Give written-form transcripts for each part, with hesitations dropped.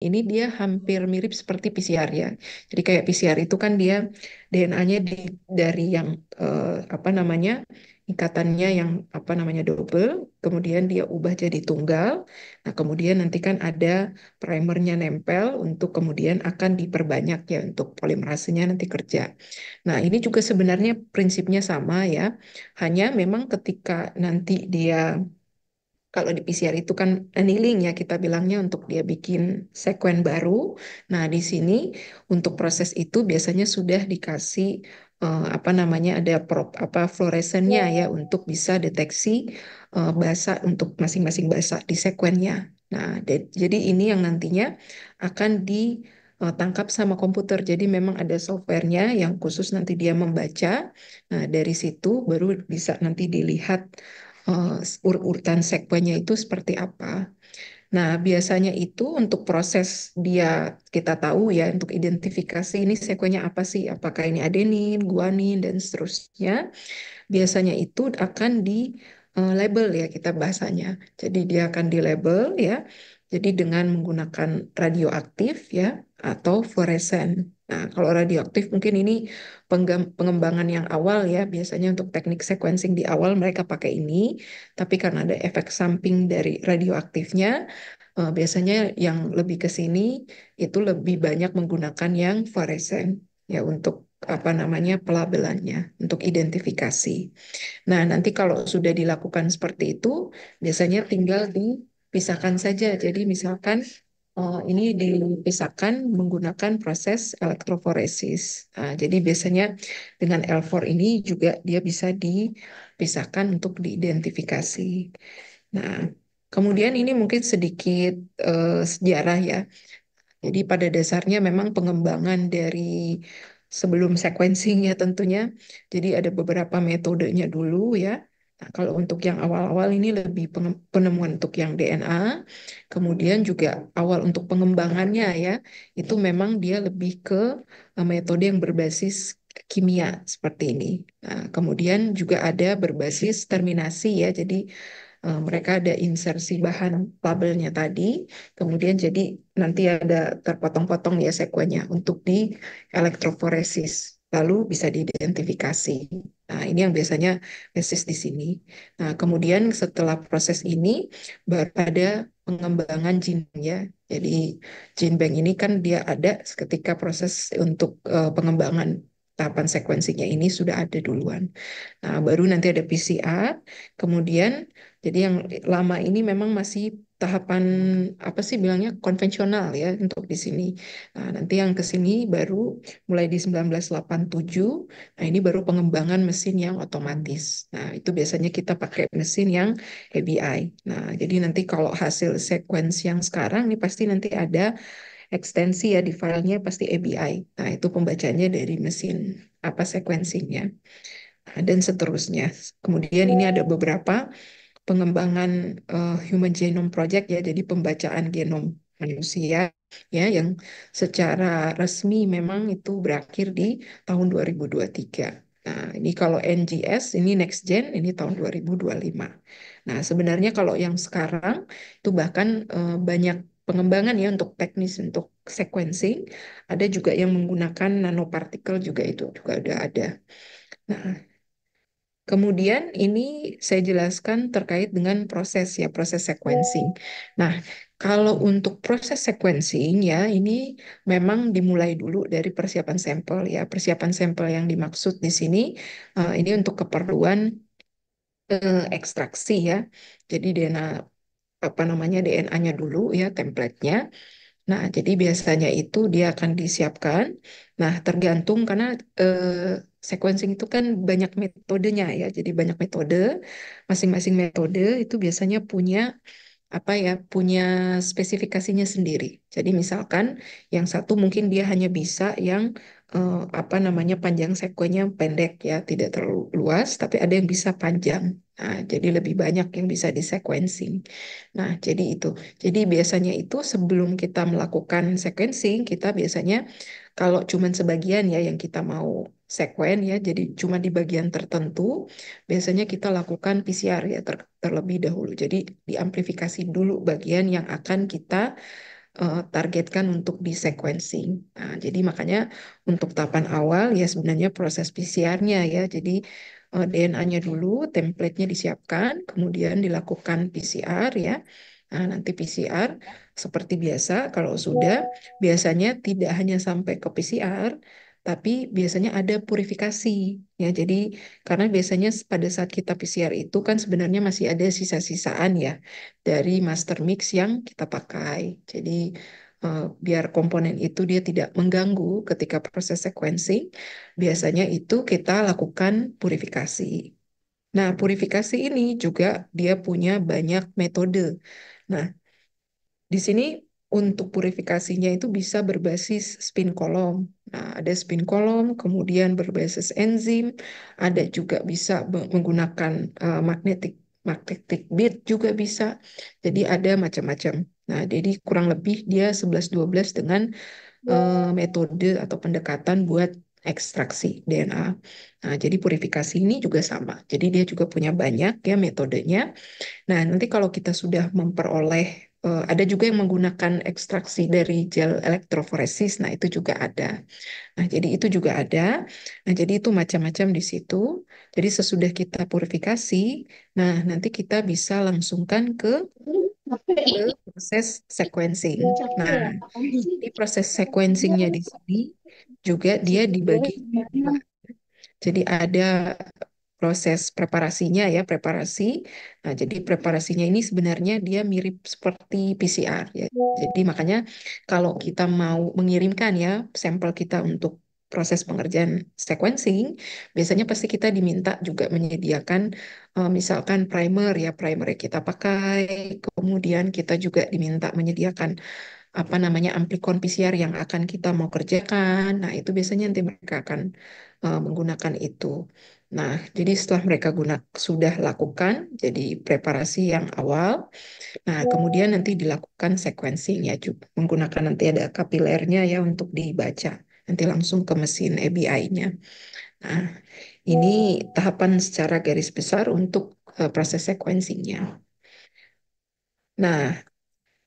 ini dia hampir mirip seperti PCR ya. Jadi kayak PCR itu kan dia DNA-nya dari yang apa namanya ikatannya yang apa namanya double, kemudian dia ubah jadi tunggal. Nah, kemudian nanti kan ada primernya nempel untuk kemudian akan diperbanyak ya untuk polimerasenya nanti kerja. Nah, ini juga sebenarnya prinsipnya sama ya. Hanya memang ketika nanti dia kalau di PCR itu kan annealing ya kita bilangnya untuk dia bikin sekuen baru. Nah, di sini untuk proses itu biasanya sudah dikasih apa namanya ada apa fluoresennya ya untuk bisa deteksi basa untuk masing-masing basa di sekuennya. Nah, jadi ini yang nantinya akan ditangkap sama komputer. Jadi memang ada softwarenya yang khusus nanti dia membaca. Nah, dari situ baru bisa nanti dilihat urutan sekuennya itu seperti apa. Nah, biasanya itu untuk proses dia kita tahu ya untuk identifikasi ini sekuennya apa sih? Apakah ini adenin, guanin dan seterusnya. Biasanya itu akan di label ya kita bahasanya. Jadi dia akan di label ya. Jadi dengan menggunakan radioaktif ya atau fluoresen. Nah, kalau radioaktif mungkin ini pengembangan yang awal ya. Biasanya untuk teknik sequencing di awal mereka pakai ini. Tapi karena ada efek samping dari radioaktifnya, biasanya yang lebih ke sini itu lebih banyak menggunakan yang fluoresen ya untuk apa namanya pelabelannya, untuk identifikasi. Nah, nanti kalau sudah dilakukan seperti itu, biasanya tinggal dipisahkan saja. Jadi misalkan ini dipisahkan menggunakan proses elektroforesis. Nah, jadi biasanya dengan L4 ini juga dia bisa dipisahkan untuk diidentifikasi. Nah, kemudian ini mungkin sedikit sejarah ya. Jadi pada dasarnya memang pengembangan dari sebelum sequencing ya tentunya. Jadi ada beberapa metodenya dulu ya. Nah, kalau untuk yang awal-awal ini lebih penemuan untuk yang DNA, kemudian juga awal untuk pengembangannya ya, itu memang dia lebih ke metode yang berbasis kimia seperti ini. Nah, kemudian juga ada berbasis terminasi ya, jadi mereka ada insersi bahan labelnya tadi, kemudian jadi nanti ada terpotong-potong ya sekuennya untuk di elektroforesis, lalu bisa diidentifikasi. Nah, ini yang biasanya basis di sini. Nah, kemudian setelah proses ini baru ada pengembangan gene ya. Jadi gene bank ini kan dia ada ketika proses untuk pengembangan tahapan sekuensinya ini sudah ada duluan. Nah, baru nanti ada PCR, kemudian jadi yang lama ini memang masih tahapan apa sih bilangnya konvensional ya untuk di sini. Nah, nanti yang ke sini baru mulai di 1987. Nah, ini baru pengembangan mesin yang otomatis. Nah, itu biasanya kita pakai mesin yang ABI. Nah, jadi nanti kalau hasil sequence yang sekarang ini pasti nanti ada ekstensi ya di filenya pasti ABI. Nah, itu pembacanya dari mesin apa sequencingnya. Nah, dan seterusnya. Kemudian ini ada beberapa pengembangan Human Genome Project ya, jadi pembacaan genom manusia ya yang secara resmi memang itu berakhir di tahun 2023. Nah, ini kalau NGS ini Next Gen ini tahun 2025. Nah, sebenarnya kalau yang sekarang itu bahkan banyak pengembangan ya untuk teknis untuk sequencing, ada juga yang menggunakan nanopartikel juga itu juga udah ada. Nah, kemudian ini saya jelaskan terkait dengan proses ya, proses sequencing. Nah, kalau untuk proses sequencing ya, ini memang dimulai dulu dari persiapan sampel ya. Persiapan sampel yang dimaksud di sini ini untuk keperluan ekstraksi ya. Jadi DNA apa namanya DNA-nya dulu ya, template-nya. Nah, jadi biasanya itu dia akan disiapkan. Nah, tergantung karena eh, sequencing itu kan banyak metodenya ya. Jadi banyak metode, masing-masing metode itu biasanya punya apa ya, punya spesifikasinya sendiri. Jadi misalkan yang satu mungkin dia hanya bisa yang apa namanya panjang sekuennya pendek ya, tidak terlalu luas, tapi ada yang bisa panjang. Nah, jadi lebih banyak yang bisa di sequencing. Nah, jadi itu. Jadi biasanya itu sebelum kita melakukan sequencing, kita biasanya kalau cuman sebagian ya yang kita mau sekuen ya, jadi cuma di bagian tertentu, biasanya kita lakukan PCR ya terlebih dahulu. Jadi diamplifikasi dulu bagian yang akan kita targetkan untuk di sequencing. Nah, jadi makanya untuk tahapan awal ya sebenarnya proses PCR-nya ya. Jadi DNA-nya dulu, template-nya disiapkan, kemudian dilakukan PCR ya. Nah, nanti PCR seperti biasa, kalau sudah biasanya tidak hanya sampai ke PCR, tapi biasanya ada purifikasi ya. Jadi karena biasanya pada saat kita PCR itu kan sebenarnya masih ada sisa-sisaan ya dari master mix yang kita pakai. Jadi biar komponen itu dia tidak mengganggu ketika proses sequencing, biasanya itu kita lakukan purifikasi. Nah, purifikasi ini juga dia punya banyak metode. Nah, di sini untuk purifikasinya itu bisa berbasis spin kolom. Nah, ada spin kolom, kemudian berbasis enzim, ada juga bisa menggunakan magnetic magnetic bead juga bisa. Jadi ada macam-macam. Nah, jadi kurang lebih dia 11-12 dengan metode atau pendekatan buat ekstraksi DNA. Nah, jadi purifikasi ini juga sama. Jadi dia juga punya banyak ya metodenya. Nah, nanti kalau kita sudah memperoleh, ada juga yang menggunakan ekstraksi dari gel elektroforesis. Nah, itu juga ada. Nah, jadi itu juga ada. Nah, jadi itu macam-macam di situ. Jadi sesudah kita purifikasi, nah nanti kita bisa langsungkan ke proses sequencing. Nah, di proses sequencingnya di sini juga dia dibagi dua. Jadi ada proses preparasinya ya, preparasi. Nah, jadi preparasinya ini sebenarnya dia mirip seperti PCR ya. Jadi makanya kalau kita mau mengirimkan ya sampel kita untuk proses pengerjaan sequencing, biasanya pasti kita diminta juga menyediakan misalkan primer ya, primer yang kita pakai, kemudian kita juga diminta menyediakan apa namanya amplikon PCR yang akan kita mau kerjakan. Nah, itu biasanya nanti mereka akan menggunakan itu. Nah, jadi setelah mereka sudah lakukan, jadi preparasi yang awal, nah kemudian nanti dilakukan sequencing ya, juga menggunakan nanti ada kapilernya ya untuk dibaca, nanti langsung ke mesin ABI-nya. Nah, ini tahapan secara garis besar untuk proses sequencingnya. Nah,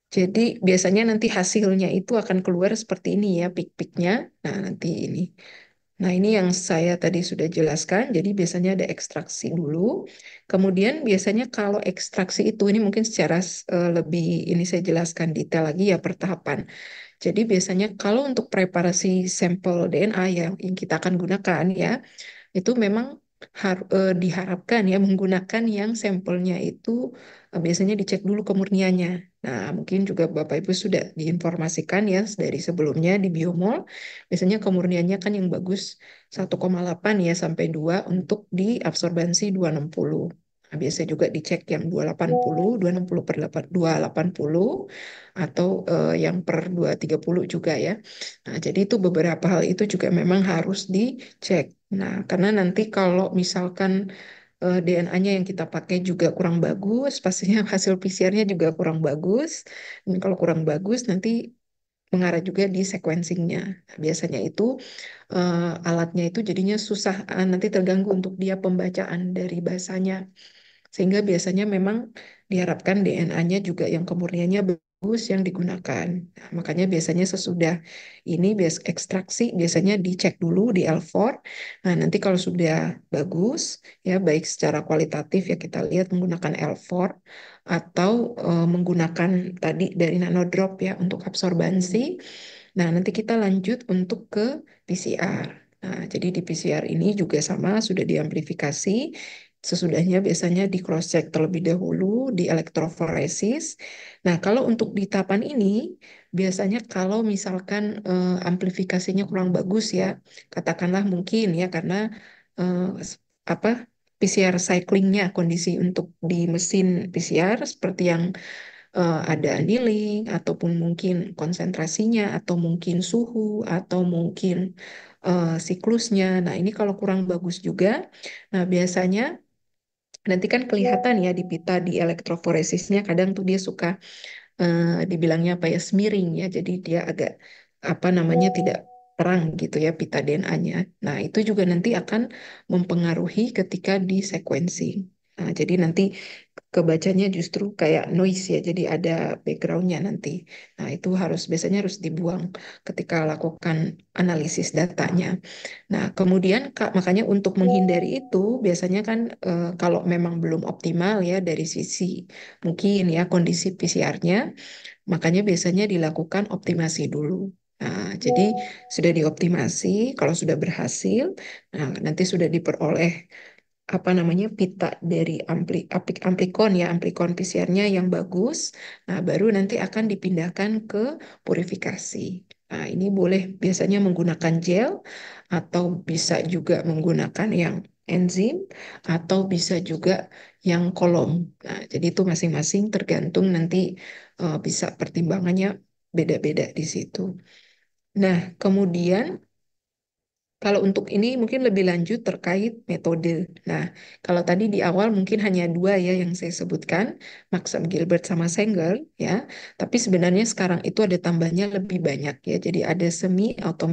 jadi biasanya nanti hasilnya itu akan keluar seperti ini ya, pik-piknya. Nah, nanti ini. Nah, ini yang saya tadi sudah jelaskan. Jadi biasanya ada ekstraksi dulu. Kemudian biasanya kalau ekstraksi itu, ini mungkin secara lebih ini saya jelaskan detail lagi ya pertahapan. Jadi biasanya kalau untuk preparasi sampel DNA yang kita akan gunakan ya, itu memang diharapkan ya menggunakan yang sampelnya itu biasanya dicek dulu kemurniannya. Nah, mungkin juga Bapak Ibu sudah diinformasikan ya dari sebelumnya di Biomol, biasanya kemurniannya kan yang bagus 1,8 ya sampai 2 untuk diabsorbansi 260. Nah, biasa juga dicek yang 280, 260 per 280 atau yang per 230 juga ya. Nah, jadi itu beberapa hal itu juga memang harus dicek. Nah, karena nanti kalau misalkan DNA-nya yang kita pakai juga kurang bagus, pastinya hasil PCR-nya juga kurang bagus. Dan kalau kurang bagus, nanti mengarah juga di sequencing-nya. Nah, biasanya itu alatnya itu jadinya susah, nanti terganggu untuk dia pembacaan dari bahasanya. Sehingga biasanya memang diharapkan DNA-nya juga yang kemurniannya bagus yang digunakan. Nah, makanya biasanya sesudah ini ekstraksi biasanya dicek dulu di L4. Nah, nanti kalau sudah bagus ya baik secara kualitatif ya kita lihat menggunakan L4 atau menggunakan tadi dari nanodrop ya untuk absorbansi. Nah, nanti kita lanjut untuk ke PCR. Nah, jadi di PCR ini juga sama, sudah diamplifikasi. Sesudahnya biasanya di cross-check terlebih dahulu, di elektroforesis. Nah, kalau untuk di tahapan ini, biasanya kalau misalkan amplifikasinya kurang bagus ya, katakanlah mungkin ya, karena eh, apa PCR cyclingnya, kondisi untuk di mesin PCR seperti yang ada annealing ataupun mungkin konsentrasinya atau mungkin suhu atau mungkin siklusnya. Nah, ini kalau kurang bagus juga, nah biasanya nanti kan kelihatan ya di pita di elektroforesisnya kadang tuh dia suka dibilangnya apa ya smearing ya. Jadi dia agak apa namanya tidak terang gitu ya pita DNA-nya. Nah, itu juga nanti akan mempengaruhi ketika di sequencing. Nah, jadi nanti kebacanya justru kayak noise ya, jadi ada backgroundnya nanti. Nah, itu biasanya harus dibuang ketika lakukan analisis datanya. Nah, kemudian makanya untuk menghindari itu, biasanya kan kalau memang belum optimal ya dari sisi mungkin ya kondisi PCR-nya, makanya biasanya dilakukan optimasi dulu. Nah, jadi sudah dioptimasi, kalau sudah berhasil, nah nanti sudah diperoleh apa namanya pita dari amplikon ya amplikon PCR-nya yang bagus. Nah, baru nanti akan dipindahkan ke purifikasi. Nah, ini boleh biasanya menggunakan gel atau bisa juga menggunakan yang enzim atau bisa juga yang kolom. Nah, jadi itu masing-masing tergantung nanti bisa pertimbangannya beda-beda di situ. Nah, kemudian kalau untuk ini mungkin lebih lanjut terkait metode. Nah, kalau tadi di awal mungkin hanya dua ya yang saya sebutkan, Maxam Gilbert sama Sanger ya. Tapi sebenarnya sekarang itu ada tambahnya lebih banyak ya. Jadi ada semi atau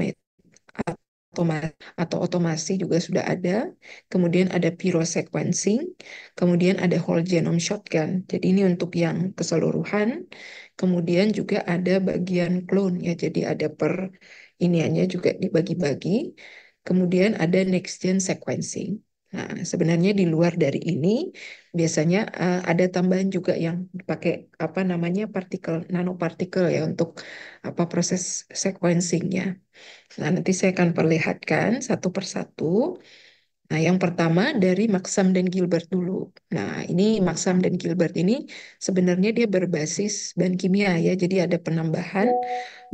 otomasi juga sudah ada. Kemudian ada pyrosequencing, kemudian ada whole genome shotgun. Jadi ini untuk yang keseluruhan. Kemudian juga ada bagian clone ya. Jadi ada per iniannya juga dibagi-bagi. Kemudian ada next gen sequencing. Nah, sebenarnya di luar dari ini biasanya ada tambahan juga yang dipakai apa namanya partikel nanopartikel ya untuk apa proses sequencingnya. Nah, nanti saya akan perlihatkan satu persatu. Nah, yang pertama dari Maxam dan Gilbert dulu. Nah, ini Maxam dan Gilbert ini sebenarnya dia berbasis bahan kimia ya. Jadi ada penambahan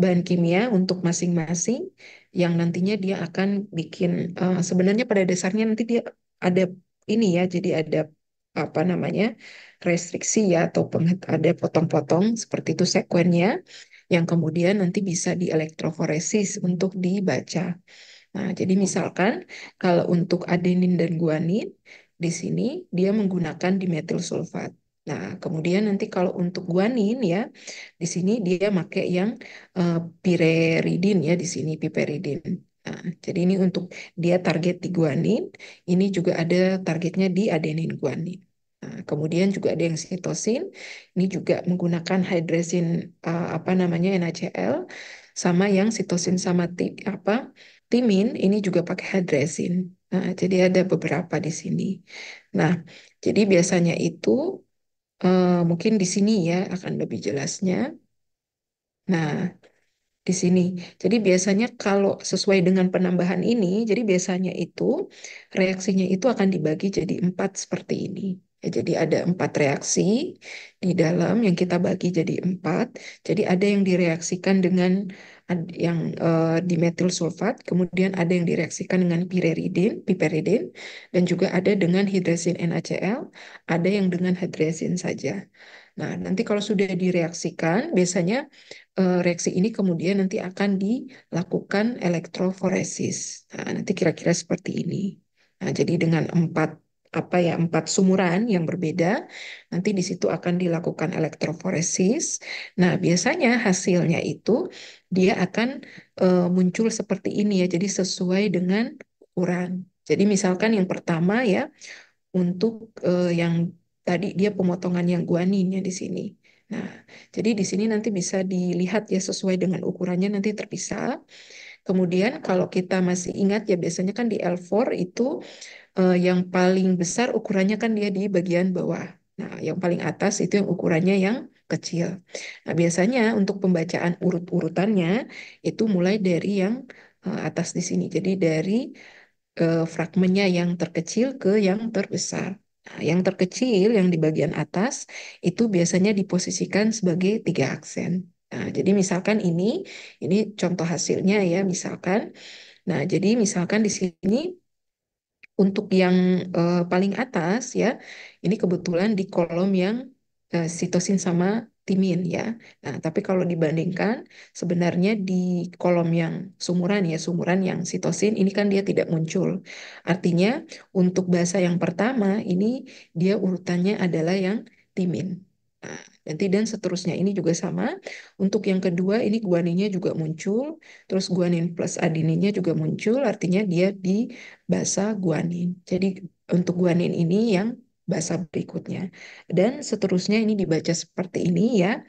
bahan kimia untuk masing-masing yang nantinya dia akan bikin sebenarnya pada dasarnya nanti dia ada ini ya. Jadi ada apa namanya restriksi ya atau ada potong-potong seperti itu sekuennya yang kemudian nanti bisa dielektroforesis untuk dibaca. Nah, jadi misalkan kalau untuk adenin dan guanin di sini dia menggunakan dimetil sulfat. Nah, kemudian nanti kalau untuk guanin ya di sini dia pakai yang piperidin ya di sini piperidin. Nah, jadi ini untuk dia target di guanin, ini juga ada targetnya di adenin guanin. Nah, kemudian juga ada yang sitosin, ini juga menggunakan hydrazine apa namanya NaCl sama yang sitosin sama apa timin ini juga pakai hydrazine. Nah, jadi ada beberapa di sini. Nah, jadi biasanya itu mungkin di sini ya akan lebih jelasnya. Nah, di sini. Jadi biasanya kalau sesuai dengan penambahan ini, jadi biasanya itu reaksinya itu akan dibagi jadi empat seperti ini. Ya, jadi ada empat reaksi di dalam yang kita bagi jadi empat. Jadi ada yang direaksikan dengan yang dimetil sulfat, kemudian ada yang direaksikan dengan piperidin, dan juga ada dengan hidrazin NaCl, ada yang dengan hidrazin saja. Nah, nanti kalau sudah direaksikan, biasanya reaksi ini kemudian nanti akan dilakukan elektroforesis. Nah, nanti kira-kira seperti ini. Nah, jadi dengan empat sumuran yang berbeda, nanti di situ akan dilakukan elektroforesis. Nah, biasanya hasilnya itu dia akan muncul seperti ini ya. Jadi sesuai dengan ukuran. Jadi misalkan yang pertama ya untuk yang tadi dia pemotongan yang guaninnya di sini. Nah, jadi di sini nanti bisa dilihat ya sesuai dengan ukurannya nanti terpisah. Kemudian kalau kita masih ingat ya biasanya kan di L4 itu yang paling besar ukurannya kan dia di bagian bawah. Nah, yang paling atas itu yang ukurannya yang kecil. Nah, biasanya untuk pembacaan urut-urutannya itu mulai dari yang atas di sini. Jadi dari fragmennya yang terkecil ke yang terbesar. Nah, yang terkecil yang di bagian atas itu biasanya diposisikan sebagai tiga aksen. Nah, jadi misalkan ini contoh hasilnya ya, misalkan. Nah, jadi misalkan di sini untuk yang paling atas ya, ini kebetulan di kolom yang sitosin sama timin ya. Nah, tapi kalau dibandingkan sebenarnya di kolom yang sumuran yang sitosin ini kan dia tidak muncul. Artinya untuk bahasa yang pertama ini dia urutannya adalah yang timin. Nah, nanti dan seterusnya ini juga sama. Untuk yang kedua ini guaninnya juga muncul, terus guanin plus adeninnya juga muncul, artinya dia di basa guanin. Jadi untuk guanin ini yang basa berikutnya. Dan seterusnya ini dibaca seperti ini ya.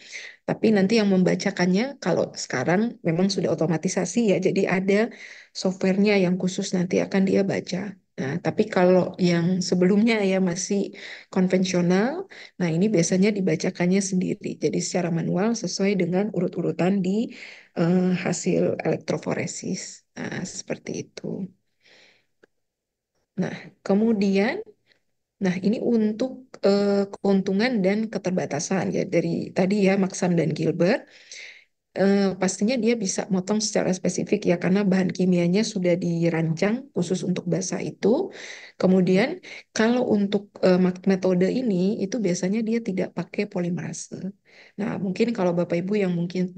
Tapi nanti yang membacakannya kalau sekarang memang sudah otomatisasi ya, jadi ada softwarenya yang khusus nanti akan dia baca. Nah, tapi kalau yang sebelumnya ya masih konvensional, nah ini biasanya dibacakannya sendiri. Jadi secara manual sesuai dengan urut-urutan di hasil elektroforesis. Nah, seperti itu. Nah, kemudian, nah ini untuk keuntungan dan keterbatasan ya dari tadi ya Maxam dan Gilbert. Pastinya dia bisa motong secara spesifik ya karena bahan kimianya sudah dirancang khusus untuk basa itu. Kemudian kalau untuk metode ini itu biasanya dia tidak pakai polimerase. Nah, mungkin kalau Bapak Ibu yang mungkin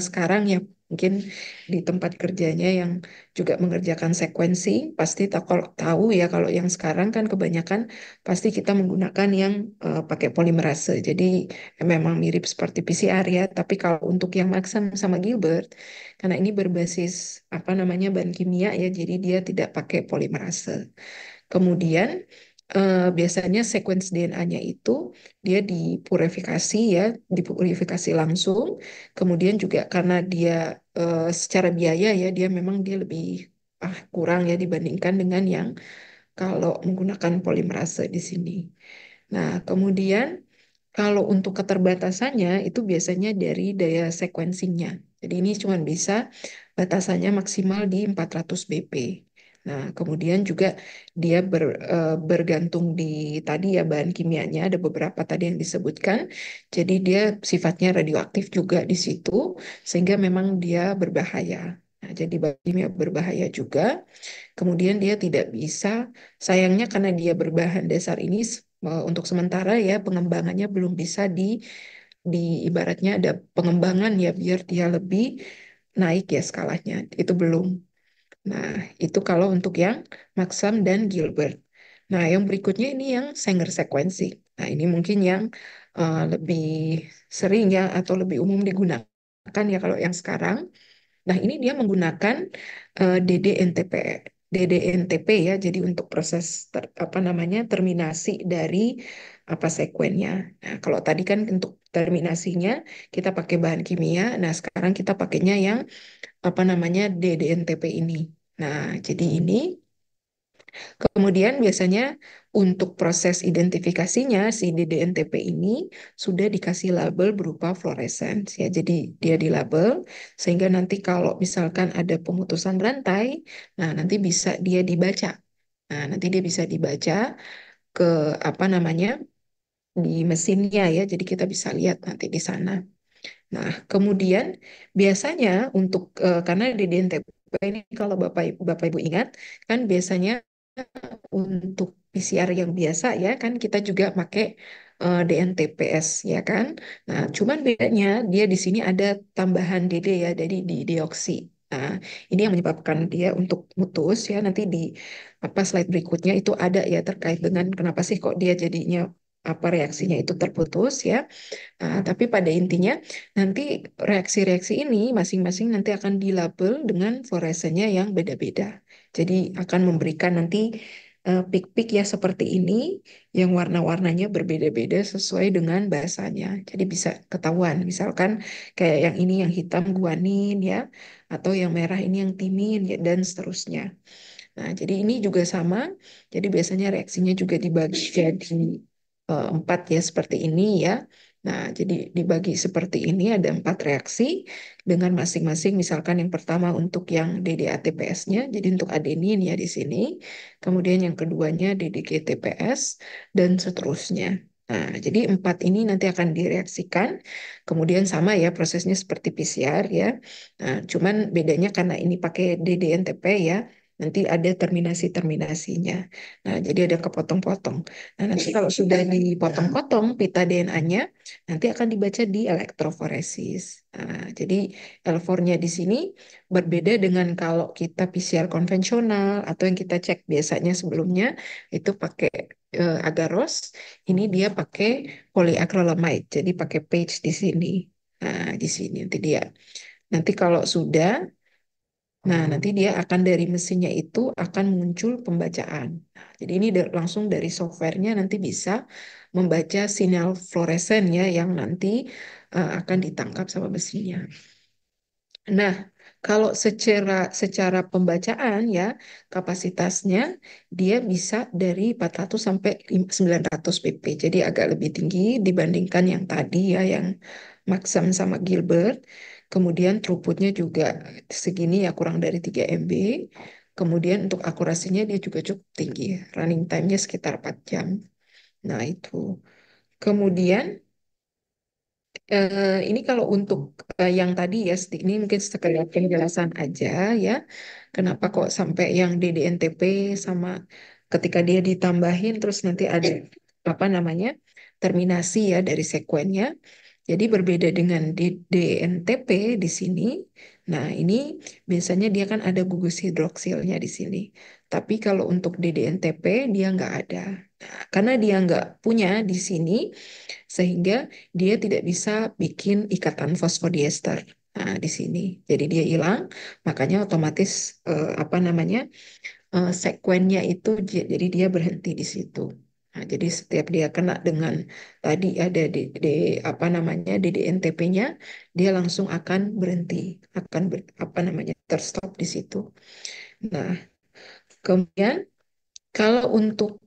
sekarang ya mungkin di tempat kerjanya yang juga mengerjakan sequencing pasti kalau tahu ya kalau yang sekarang kan kebanyakan pasti kita menggunakan yang pakai polimerase. Jadi memang mirip seperti PCR ya, tapi kalau untuk yang Maxam sama Gilbert, karena ini berbasis apa namanya bahan kimia ya, jadi dia tidak pakai polimerase. Kemudian biasanya sequence DNA-nya itu dia dipurifikasi ya, dipurifikasi langsung. Kemudian juga karena dia secara biaya ya, dia memang dia lebih kurang ya dibandingkan dengan yang kalau menggunakan polimerase di sini. Nah, kemudian kalau untuk keterbatasannya itu biasanya dari daya sequencingnya. Jadi ini cuma bisa batasannya maksimal di 400 BP. Nah, kemudian juga dia bergantung di tadi ya bahan kimianya ada beberapa tadi yang disebutkan. Jadi dia sifatnya radioaktif juga di situ sehingga memang dia berbahaya. Nah, jadi bahan kimia berbahaya juga. Kemudian dia tidak bisa, sayangnya karena dia berbahan dasar ini untuk sementara ya pengembangannya belum bisa di ibaratnya ada pengembangan ya biar dia lebih naik ya skalanya. Itu belum. Nah, itu kalau untuk yang Maxam dan Gilbert. Nah, yang berikutnya ini yang Sanger sequencing. Nah, ini mungkin yang lebih sering ya atau lebih umum digunakan ya kalau yang sekarang. Nah, ini dia menggunakan DDNTP. DDNTP ya, jadi untuk proses apa namanya terminasi dari apa sekuennya. Nah, kalau tadi kan untuk terminasinya kita pakai bahan kimia. Nah, sekarang kita pakainya yang apa namanya DDNTP ini. Nah, jadi ini kemudian biasanya untuk proses identifikasinya si DDNTP ini sudah dikasih label berupa fluorescence ya. Jadi dia dilabel sehingga nanti kalau misalkan ada pemutusan rantai, nah nanti bisa dia dibaca. Nah, nanti dia bisa dibaca ke apa namanya di mesinnya ya. Jadi kita bisa lihat nanti di sana. Nah, kemudian biasanya untuk karena DDNTP ini kalau Bapak Ibu ingat kan biasanya untuk PCR yang biasa ya kan kita juga pakai DNTPS ya kan. Nah, cuman bedanya dia di sini ada tambahan DD ya dari di deoksi. Nah, ini yang menyebabkan dia untuk mutus ya nanti di apa slide berikutnya itu ada ya terkait dengan kenapa sih kok dia jadinya apa reaksinya itu terputus ya. Nah, tapi pada intinya nanti reaksi-reaksi ini masing-masing nanti akan dilabel dengan fluoresennya yang beda-beda. Jadi akan memberikan nanti pik-pik ya seperti ini yang warna-warnanya berbeda-beda sesuai dengan bahasanya. Jadi bisa ketahuan misalkan kayak yang ini yang hitam guanin ya atau yang merah ini yang timin ya dan seterusnya. Nah, jadi ini juga sama. Jadi biasanya reaksinya juga dibagi jadi empat ya seperti ini ya. Nah, jadi dibagi seperti ini ada empat reaksi dengan masing-masing. Misalkan yang pertama untuk yang DDATPS-nya, jadi untuk adenin ya di sini. Kemudian yang keduanya DDGTPS dan seterusnya. Nah, jadi empat ini nanti akan direaksikan. Kemudian sama ya prosesnya seperti PCR ya. Nah, cuman bedanya karena ini pakai DDNTP ya. Nanti ada terminasi-terminasinya. Nah, jadi ada kepotong-potong. Nah, nanti kalau sudah dipotong-potong pita DNA-nya, nanti akan dibaca di elektroforesis. Nah, jadi L4-nya di sini berbeda dengan kalau kita PCR konvensional atau yang kita cek biasanya sebelumnya itu pakai agarose. Ini dia pakai polyacrylamide, jadi pakai page di sini. Nah, di sini nanti dia. Nanti kalau sudah Nah, nanti dia akan dari mesinnya itu akan muncul pembacaan. Nah, jadi ini langsung dari softwarenya nanti bisa membaca sinyal fluoresen ya yang nanti akan ditangkap sama mesinnya. Nah, kalau secara pembacaan ya kapasitasnya dia bisa dari 400 sampai 900 pp. Jadi agak lebih tinggi dibandingkan yang tadi ya yang Maxam sama Gilbert. Kemudian throughputnya juga segini ya kurang dari 3 MB. Kemudian untuk akurasinya dia juga cukup tinggi. Running time-nya sekitar 4 jam. Nah, itu. Kemudian ini kalau untuk yang tadi ya, ini mungkin sekedar penjelasan aja ya. Kenapa kok sampai yang DDNTP sama ketika dia ditambahin terus nanti ada apa namanya terminasi ya dari sekuennya. Jadi berbeda dengan DDNTP di sini. Nah, ini biasanya dia kan ada gugus hidroksilnya di sini. Tapi kalau untuk DDNTP dia nggak ada. Nah, karena dia nggak punya di sini, sehingga dia tidak bisa bikin ikatan fosfodiester. Nah, di sini. Jadi dia hilang, makanya otomatis apa namanya sekuennya itu jadi dia berhenti di situ. Nah, jadi setiap dia kena dengan tadi ada di apa namanya DDNTP-nya, dia langsung akan berhenti, akan apa namanya terstop di situ. Nah, kemudian kalau untuk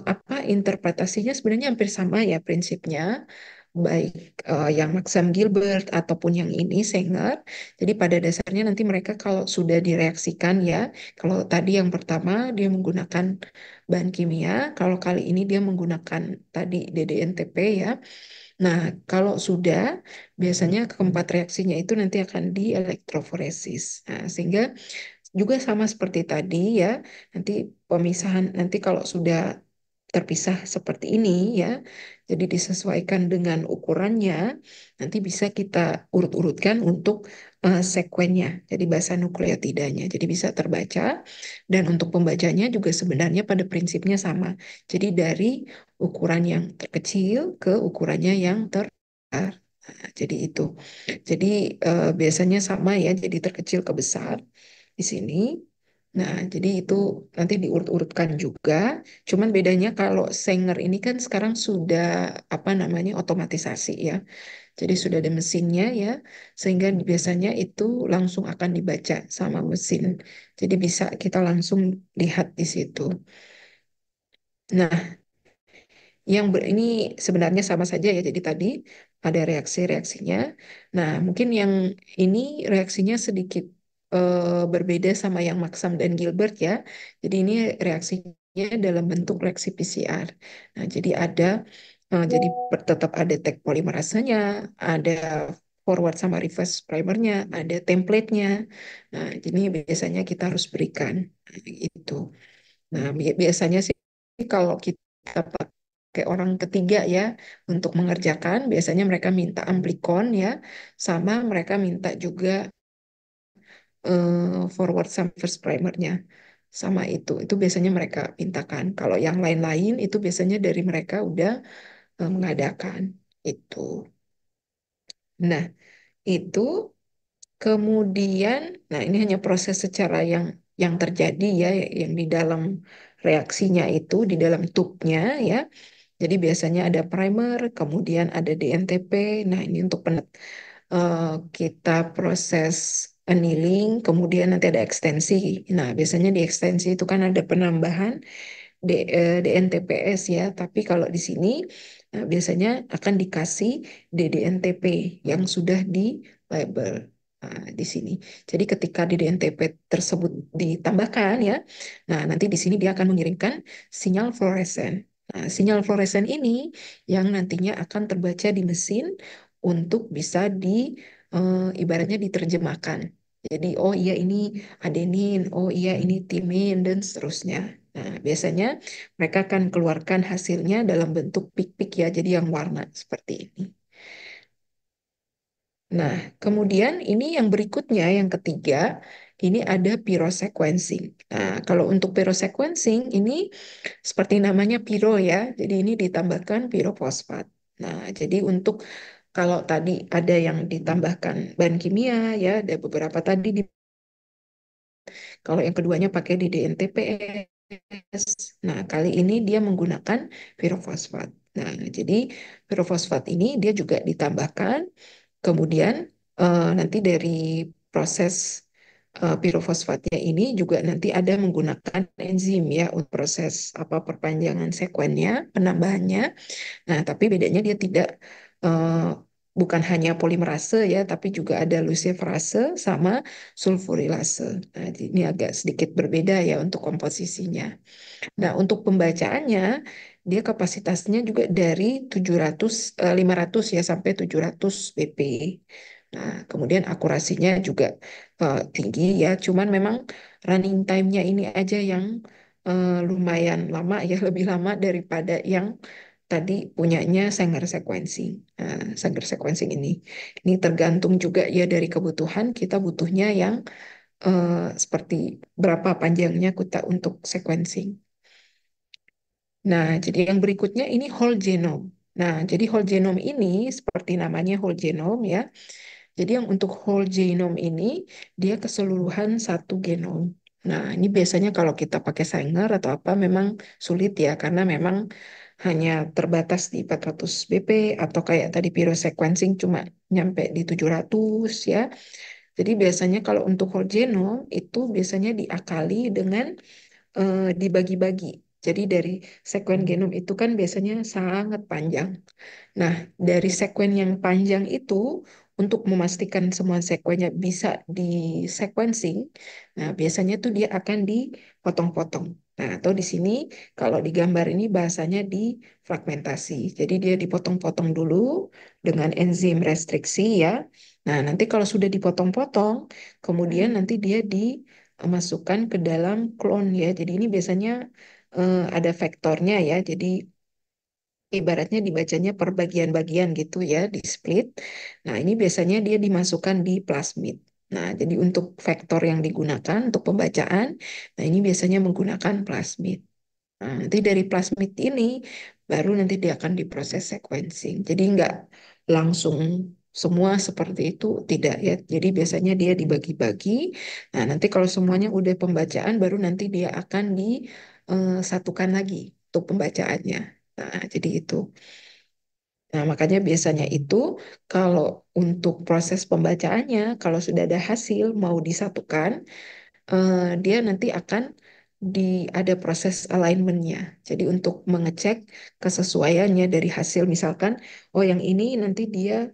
apa interpretasinya sebenarnya hampir sama ya prinsipnya, baik yang Maxam Gilbert ataupun yang ini Sanger. Jadi pada dasarnya nanti mereka kalau sudah direaksikan ya, kalau tadi yang pertama dia menggunakan bahan kimia, kalau kali ini dia menggunakan tadi DDNTP ya. Nah, kalau sudah biasanya keempat reaksinya itu nanti akan dielektroforesis. Nah, sehingga juga sama seperti tadi ya, nanti pemisahan nanti kalau sudah terpisah seperti ini ya, jadi disesuaikan dengan ukurannya, nanti bisa kita urut-urutkan untuk sekuennya, jadi basa nukleotidanya, jadi bisa terbaca dan untuk pembacanya juga sebenarnya pada prinsipnya sama. Jadi dari ukuran yang terkecil ke ukurannya yang terbesar. Nah, jadi itu. Jadi biasanya sama ya, jadi terkecil ke besar di sini. Nah, jadi itu nanti diurut-urutkan juga. Cuman bedanya kalau Sanger ini kan sekarang sudah apa namanya otomatisasi ya. Jadi sudah ada mesinnya ya, sehingga biasanya itu langsung akan dibaca sama mesin. Jadi bisa kita langsung lihat di situ. Nah, ini sebenarnya sama saja ya. Jadi tadi ada reaksi-reaksinya. Nah, mungkin yang ini reaksinya sedikit berbeda sama yang Maxam dan Gilbert ya. Jadi ini reaksinya dalam bentuk reaksi PCR. Nah, jadi ada jadi tetap ada tag polimerasanya, ada forward sama reverse primernya, ada template-nya. Nah, jadi biasanya kita harus berikan itu. Nah, biasanya sih kalau kita pakai orang ketiga ya untuk mengerjakan, biasanya mereka minta amplicon ya, sama mereka minta juga forward sama first primernya. Sama itu biasanya mereka mintakan. Kalau yang lain-lain itu biasanya dari mereka udah mengadakan itu. Nah, itu kemudian, nah ini hanya proses secara yang terjadi ya, yang di dalam reaksinya itu, di dalam tubnya ya. Jadi biasanya ada primer, kemudian ada DNTP. Nah ini untuk eh, kita proses annealing, kemudian nanti ada ekstensi. Nah biasanya di ekstensi itu kan ada penambahan DNTPS ya, tapi kalau di sini biasanya akan dikasih DDNTP yang sudah di label di sini. Jadi ketika DDNTP tersebut ditambahkan ya, nah nanti di sini dia akan mengirimkan sinyal fluoresen. Nah, sinyal fluoresen ini yang nantinya akan terbaca di mesin untuk bisa ibaratnya diterjemahkan. Jadi, oh iya ini adenin, oh iya ini timin, dan seterusnya. Nah, biasanya mereka akan keluarkan hasilnya dalam bentuk pik-pik ya, jadi yang warna seperti ini. Nah, kemudian ini yang berikutnya, yang ketiga, ini ada pyrosequencing. Nah, kalau untuk pyrosequencing ini seperti namanya pyro ya, jadi ini ditambahkan pirofosfat. Nah, jadi untuk kalau tadi ada yang ditambahkan bahan kimia ya, ada beberapa tadi Kalau yang keduanya pakai di DNTPS. Nah, kali ini dia menggunakan pirofosfat. Nah, jadi pirofosfat ini dia juga ditambahkan. Kemudian nanti dari proses pirofosfatnya ini juga nanti ada menggunakan enzim ya untuk proses apa perpanjangan sekuennya, penambahannya. Nah, tapi bedanya dia tidak bukan hanya polimerase ya, tapi juga ada luciferase sama sulfurilase. Nah, ini agak sedikit berbeda ya untuk komposisinya. Nah, untuk pembacaannya, dia kapasitasnya juga dari 700, 500 ya sampai 700 BP. Nah, kemudian akurasinya juga tinggi ya, cuman memang running time-nya ini aja yang lumayan lama ya, lebih lama daripada yang tadi punyanya Sanger sequencing. Nah, Sanger sequencing ini tergantung juga ya dari kebutuhan, kita butuhnya yang seperti berapa panjangnya kita untuk sequencing. Nah, jadi yang berikutnya ini whole genome. Nah, jadi whole genome ini seperti namanya whole genome ya. Jadi yang untuk whole genome ini dia keseluruhan satu genom. Nah, ini biasanya kalau kita pakai Sanger atau apa memang sulit ya karena memang hanya terbatas di 400 BP atau kayak tadi Piro sequencing cuma nyampe di 700 ya. Jadi biasanya kalau untuk whole genome itu biasanya diakali dengan dibagi-bagi. Jadi dari sekuen genom itu kan biasanya sangat panjang. Nah, dari sekuen yang panjang itu untuk memastikan semua sekuennya bisa di sequencing, nah biasanya tuh dia akan dipotong-potong. Nah, atau di sini kalau di gambar ini bahasanya difragmentasi. Jadi dia dipotong-potong dulu dengan enzim restriksi ya. Nah, nanti kalau sudah dipotong-potong, kemudian nanti dia dimasukkan ke dalam klon ya. Jadi ini biasanya ada vektornya ya. Jadi ibaratnya dibacanya per bagian-bagian gitu ya, di split. Nah, ini biasanya dia dimasukkan di plasmid. Nah, jadi untuk vektor yang digunakan untuk pembacaan, nah ini biasanya menggunakan plasmid. Nah, nanti dari plasmid ini baru nanti dia akan diproses sequencing. Jadi nggak langsung semua seperti itu, tidak ya. Jadi biasanya dia dibagi-bagi. Nah, nanti kalau semuanya udah pembacaan, baru nanti dia akan disatukan lagi untuk pembacaannya. Nah, jadi itu. Nah, makanya biasanya itu kalau untuk proses pembacaannya, kalau sudah ada hasil mau disatukan, dia nanti akan di ada proses alignmentnya. Jadi untuk mengecek kesesuaiannya dari hasil, misalkan, oh yang ini nanti dia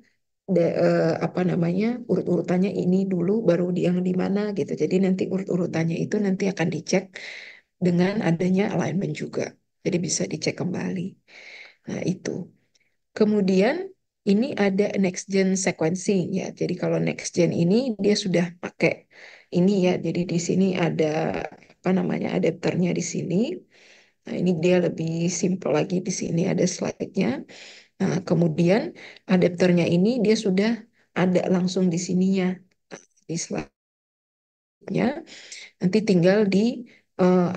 apa namanya urut-urutannya ini dulu, baru yang di mana gitu. Jadi nanti urut-urutannya itu nanti akan dicek dengan adanya alignment juga. Jadi bisa dicek kembali. Nah itu. Kemudian ini ada next gen sequencing ya. Jadi kalau next gen ini dia sudah pakai ini ya. Jadi di sini ada apa namanya adapternya di sini. Nah, ini dia lebih simple lagi di sini ada slide-nya. Nah, kemudian adapternya ini dia sudah ada langsung di sininya di slide-nya. Nanti tinggal di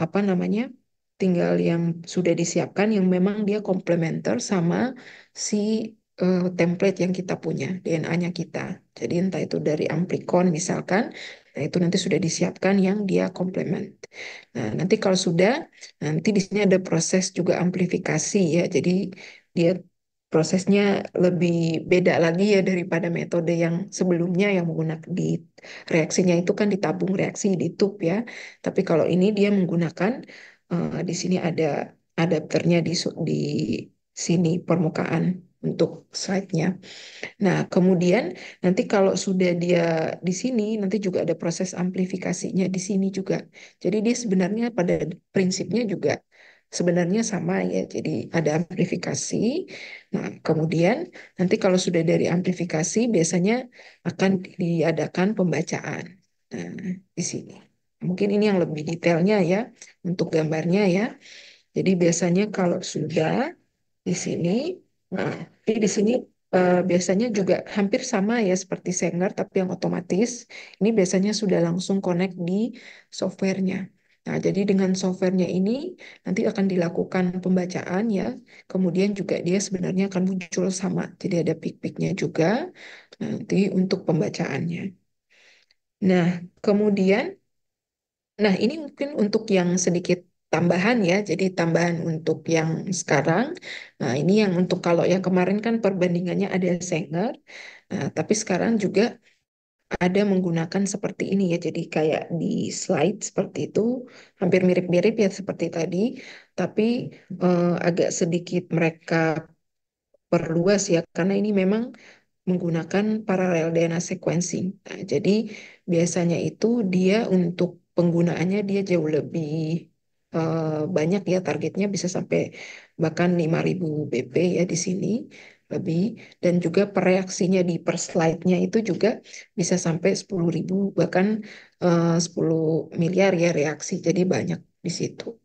apa namanya? Tinggal yang sudah disiapkan yang memang dia komplementer sama si template yang kita punya, DNA-nya kita. Jadi entah itu dari amplicon misalkan, nah itu nanti sudah disiapkan yang dia komplement. Nah, nanti kalau sudah, nanti di sini ada proses juga amplifikasi ya. Jadi dia prosesnya lebih beda lagi ya daripada metode yang sebelumnya yang menggunakan di reaksinya itu kan ditabung reaksi di tube ya. Tapi kalau ini dia menggunakan di sini ada adapternya di sini permukaan untuk slide-nya. Nah, kemudian nanti kalau sudah dia di sini, nanti juga ada proses amplifikasinya di sini juga. Jadi dia sebenarnya pada prinsipnya juga sebenarnya sama ya. Jadi ada amplifikasi. Nah, kemudian nanti kalau sudah dari amplifikasi biasanya akan diadakan pembacaan. Nah, di sini. Mungkin ini yang lebih detailnya ya untuk gambarnya ya. Jadi biasanya kalau sudah di sini, nah, jadi di sini biasanya juga hampir sama ya seperti Sanger, tapi yang otomatis. Ini biasanya sudah langsung connect di softwarenya. Nah, jadi dengan softwarenya ini nanti akan dilakukan pembacaan ya. Kemudian juga dia sebenarnya akan muncul sama. Jadi ada pik-piknya juga nanti untuk pembacaannya. Nah, kemudian Nah, ini mungkin untuk yang sedikit tambahan ya. Jadi tambahan untuk yang sekarang. Nah, ini yang untuk kalau yang kemarin kan perbandingannya ada Sanger. Nah, tapi sekarang juga ada menggunakan seperti ini ya. Jadi kayak di slide seperti itu, hampir mirip-mirip ya seperti tadi. Tapi agak sedikit mereka perluas ya, karena ini memang menggunakan paralel DNA sequencing. Nah, jadi biasanya itu dia untuk penggunaannya dia jauh lebih banyak ya, targetnya bisa sampai bahkan 5.000 BP ya di sini lebih, dan juga per reaksinya di per slide-nya itu juga bisa sampai 10.000 bahkan 10 miliar ya reaksi. Jadi banyak di situ.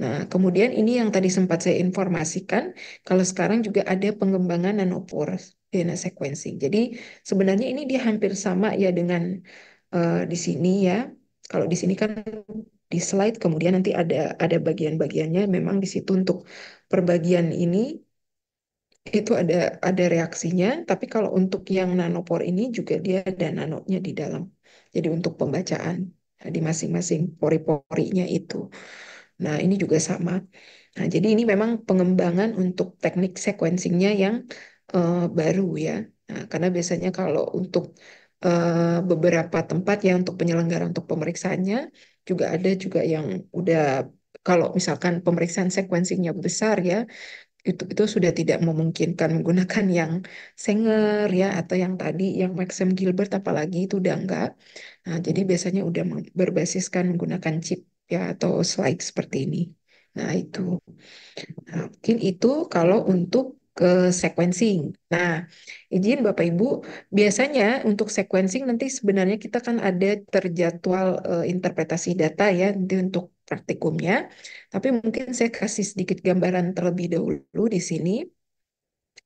Nah, kemudian ini yang tadi sempat saya informasikan, kalau sekarang juga ada pengembangan nanopore DNA sequencing. Jadi sebenarnya ini dia hampir sama ya dengan di sini ya. Kalau di sini kan di slide kemudian nanti ada bagian-bagiannya memang di situ untuk perbagian ini itu ada reaksinya, tapi kalau untuk yang nanopore ini juga dia ada nanonya di dalam. Jadi untuk pembacaan di masing-masing pori-porinya itu. Nah, ini juga sama. Nah, jadi ini memang pengembangan untuk teknik sequencingnya yang baru ya. Nah, karena biasanya kalau untuk beberapa tempat ya untuk penyelenggara untuk pemeriksaannya juga ada juga yang udah kalau misalkan pemeriksaan sequencingnya besar ya itu sudah tidak memungkinkan menggunakan yang Sanger ya atau yang tadi yang Maxim Gilbert apalagi itu udah enggak. Nah, jadi biasanya udah berbasiskan menggunakan chip ya atau slide seperti ini. Nah, itu. Nah, mungkin itu kalau untuk ke sequencing. Nah, izin Bapak Ibu, biasanya untuk sequencing nanti sebenarnya kita kan ada terjadwal interpretasi data ya nanti untuk praktikumnya. Tapi mungkin saya kasih sedikit gambaran terlebih dahulu di sini.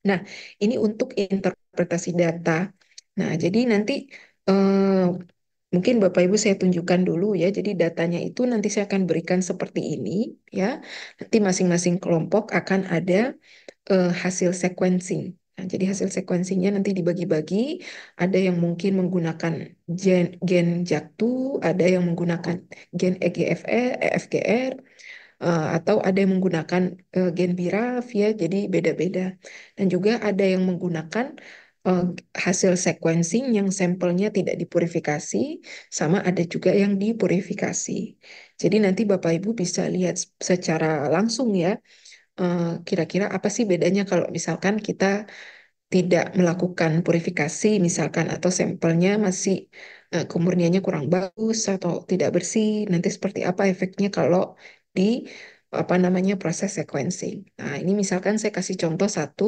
Nah, ini untuk interpretasi data. Nah, jadi nanti eh, mungkin Bapak Ibu saya tunjukkan dulu ya. Jadi datanya itu nanti saya akan berikan seperti ini ya. Nanti masing-masing kelompok akan ada hasil sequencing. Nah, jadi hasil sequencingnya nanti dibagi-bagi. Ada yang mungkin menggunakan gen JAK2, ada yang menggunakan gen EGFR, atau ada yang menggunakan gen BRAF ya, jadi beda-beda. Dan juga ada yang menggunakan eh, hasil sequencing yang sampelnya tidak dipurifikasi, sama ada juga yang dipurifikasi. Jadi nanti Bapak Ibu bisa lihat secara langsung ya, kira-kira apa sih bedanya kalau misalkan kita tidak melakukan purifikasi misalkan atau sampelnya masih kemurniannya kurang bagus atau tidak bersih, nanti seperti apa efeknya kalau di apa namanya proses sequencing. Nah, ini misalkan saya kasih contoh satu,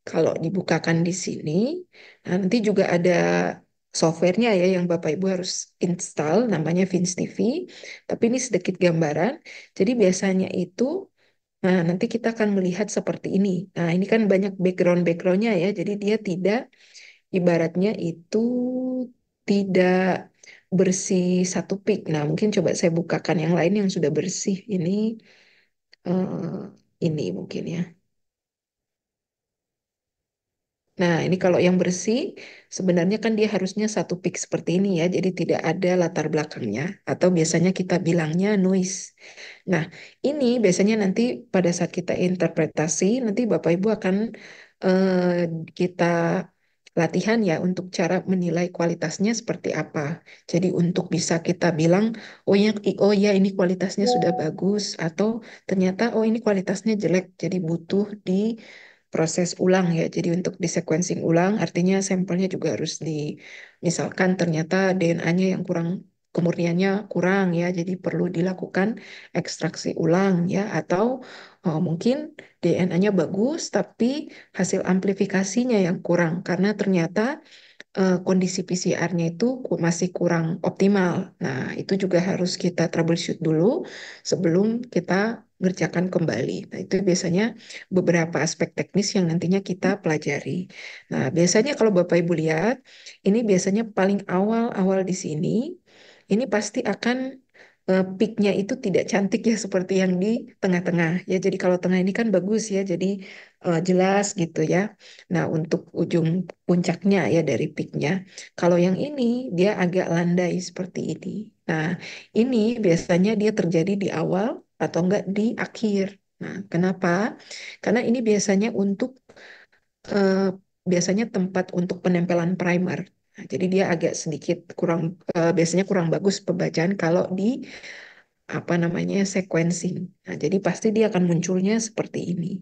kalau dibukakan di sini, nah nanti juga ada softwarenya ya yang Bapak Ibu harus install namanya FinSTV. Tapi ini sedikit gambaran. Jadi biasanya itu nah, nanti kita akan melihat seperti ini. Nah, ini kan banyak background-backgroundnya ya. Jadi dia tidak, ibaratnya itu tidak bersih satu peak. Nah, mungkin coba saya bukakan yang lain yang sudah bersih. Ini mungkin ya. Nah, ini kalau yang bersih, sebenarnya kan dia harusnya satu peak seperti ini ya, jadi tidak ada latar belakangnya, atau biasanya kita bilangnya noise. Nah, ini biasanya nanti pada saat kita interpretasi, nanti Bapak Ibu akan kita latihan ya untuk cara menilai kualitasnya seperti apa. Jadi untuk bisa kita bilang, oh ya ini kualitasnya sudah bagus, atau ternyata oh ini kualitasnya jelek, jadi butuh di proses ulang ya. Jadi untuk di sequencing ulang artinya sampelnya juga harus misalkan ternyata DNA-nya yang kurang kemurniannya kurang ya. Jadi perlu dilakukan ekstraksi ulang ya atau mungkin DNA-nya bagus tapi hasil amplifikasinya yang kurang karena ternyata kondisi PCR-nya itu masih kurang optimal. Nah, itu juga harus kita troubleshoot dulu sebelum kita ngerjakan kembali. Nah, itu biasanya beberapa aspek teknis yang nantinya kita pelajari. Nah, biasanya kalau Bapak Ibu lihat, ini biasanya paling awal-awal di sini, ini pasti akan peaknya itu tidak cantik ya seperti yang di tengah-tengah ya. Jadi kalau tengah ini kan bagus ya, jadi jelas gitu ya. Nah untuk ujung puncaknya ya dari peaknya. Kalau yang ini dia agak landai seperti ini. Nah ini biasanya dia terjadi di awal atau enggak di akhir. Nah kenapa? Karena ini biasanya untuk eh, biasanya tempat untuk penempelan primer. Nah, jadi dia agak sedikit kurang, biasanya kurang bagus pembacaan kalau di apa namanya sequencing. Nah, jadi pasti dia akan munculnya seperti ini.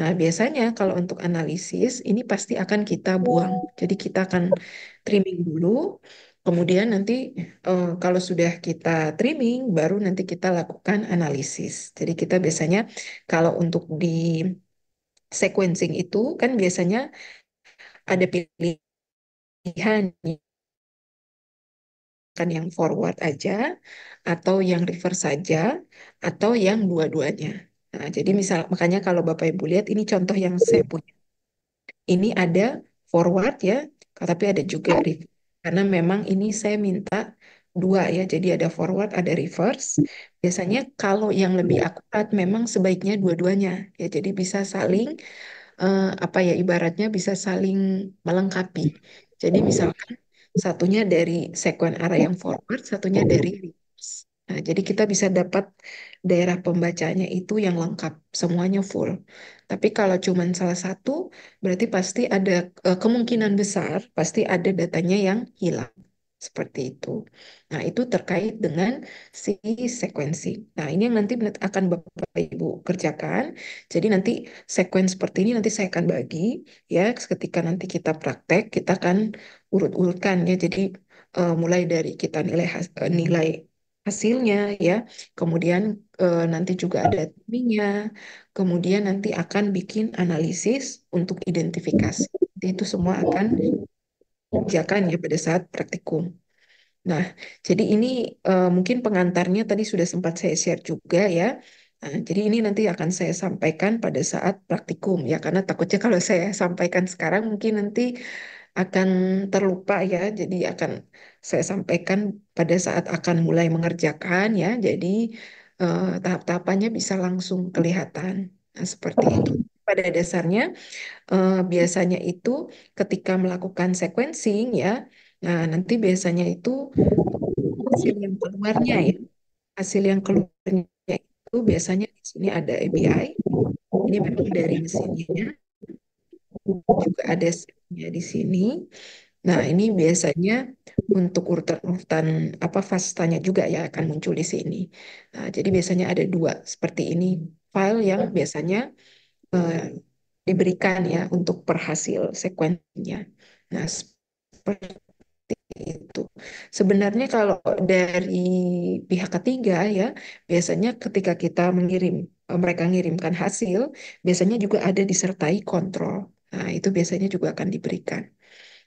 Nah, biasanya kalau untuk analisis ini pasti akan kita buang. Jadi kita akan trimming dulu, kemudian nanti kalau sudah kita trimming, baru nanti kita lakukan analisis. Jadi kita biasanya kalau untuk di sequencing itu kan biasanya ada pilihan kan yang forward aja, atau yang reverse saja, atau yang dua-duanya. Nah, jadi misal makanya kalau Bapak Ibu lihat ini contoh yang saya punya. Ini ada forward ya, tapi ada juga reverse. Karena memang ini saya minta dua ya, jadi ada forward, ada reverse. Biasanya kalau yang lebih akurat memang sebaiknya dua-duanya ya, jadi bisa saling apa ya ibaratnya bisa saling melengkapi. Jadi misalkan satunya dari sekuen arah yang forward, satunya dari reverse. Nah, jadi kita bisa dapat daerah pembacanya itu yang lengkap, semuanya full. Tapi kalau cuma salah satu, berarti pasti ada kemungkinan besar pasti ada datanya yang hilang. Seperti itu. Nah, itu terkait dengan si sequencing. Nah, ini yang nanti akan Bapak Ibu kerjakan. Jadi nanti sequence seperti ini nanti saya akan bagi ya ketika nanti kita praktek kita akan urut-urutkan ya. Jadi mulai dari kita nilai hasilnya ya. Kemudian nanti juga ada timingnya. Kemudian nanti akan bikin analisis untuk identifikasi. Jadi itu semua akan kerjakan ya pada saat praktikum. Nah, jadi ini mungkin pengantarnya tadi sudah sempat saya share juga ya. Nah, jadi ini nanti akan saya sampaikan pada saat praktikum ya, karena takutnya kalau saya sampaikan sekarang mungkin nanti akan terlupa ya. Jadi akan saya sampaikan pada saat akan mulai mengerjakan ya. Jadi tahap-tahapannya bisa langsung kelihatan. Nah, seperti itu. Pada dasarnya biasanya itu ketika melakukan sequencing ya, nah nanti biasanya itu hasil yang keluarnya ya, hasil yang keluarnya itu biasanya di sini ada ABI, ini memang dari mesinnya, juga ada setnya di sini. Nah, ini biasanya untuk urutan-urutan apa fastanya juga ya akan muncul di sini. Nah, jadi biasanya ada dua seperti ini file yang biasanya eh, diberikan ya untuk per hasil sekuensinya. Nah, seperti itu. Sebenarnya kalau dari pihak ketiga ya, biasanya ketika kita mengirim, mereka ngirimkan hasil, biasanya juga ada disertai kontrol. Nah, itu biasanya juga akan diberikan.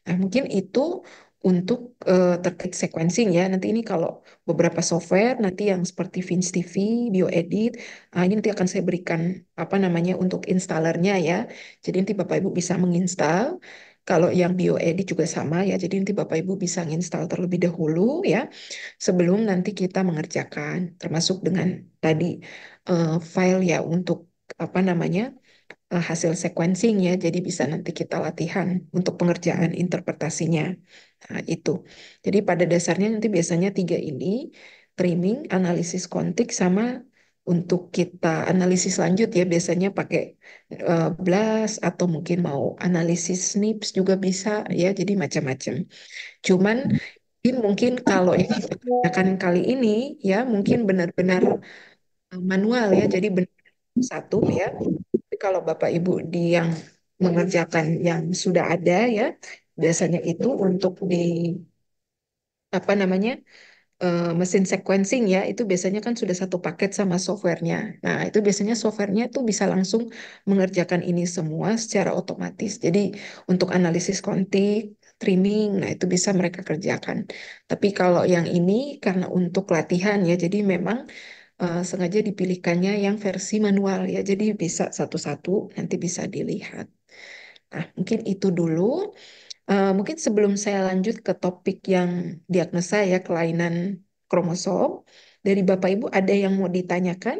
Nah, mungkin itu untuk terkait sequencing ya. Nanti ini kalau beberapa software nanti yang seperti Vince TV, BioEdit, ini nanti akan saya berikan apa namanya untuk installernya ya. Jadi nanti Bapak Ibu bisa menginstal. Kalau yang BioEdit juga sama ya. Jadi nanti Bapak Ibu bisa menginstal terlebih dahulu ya sebelum nanti kita mengerjakan termasuk dengan tadi file ya untuk apa namanya hasil sequencing ya, jadi bisa nanti kita latihan untuk pengerjaan interpretasinya. Nah, itu. Jadi pada dasarnya nanti biasanya tiga ini, trimming, analisis kontik, sama untuk kita analisis lanjut ya, biasanya pakai blast atau mungkin mau analisis SNPs juga bisa ya, jadi macam-macam. Cuman mungkin kalau yang kita gunakan kali ini ya, mungkin benar-benar manual ya, jadi benar satu ya. Tapi kalau Bapak Ibu di yang mengerjakan yang sudah ada ya, biasanya itu untuk di apa namanya mesin sequencing ya, itu biasanya kan sudah satu paket sama softwarenya. Nah, itu biasanya softwarenya tuh bisa langsung mengerjakan ini semua secara otomatis. Jadi untuk analisis kontik, trimming, nah itu bisa mereka kerjakan. Tapi kalau yang ini karena untuk latihan ya, jadi memang sengaja dipilihkannya yang versi manual ya. Jadi bisa satu-satu nanti bisa dilihat. Nah, mungkin itu dulu. Mungkin sebelum saya lanjut ke topik yang diagnosa ya kelainan kromosom. dari Bapak Ibu ada yang mau ditanyakan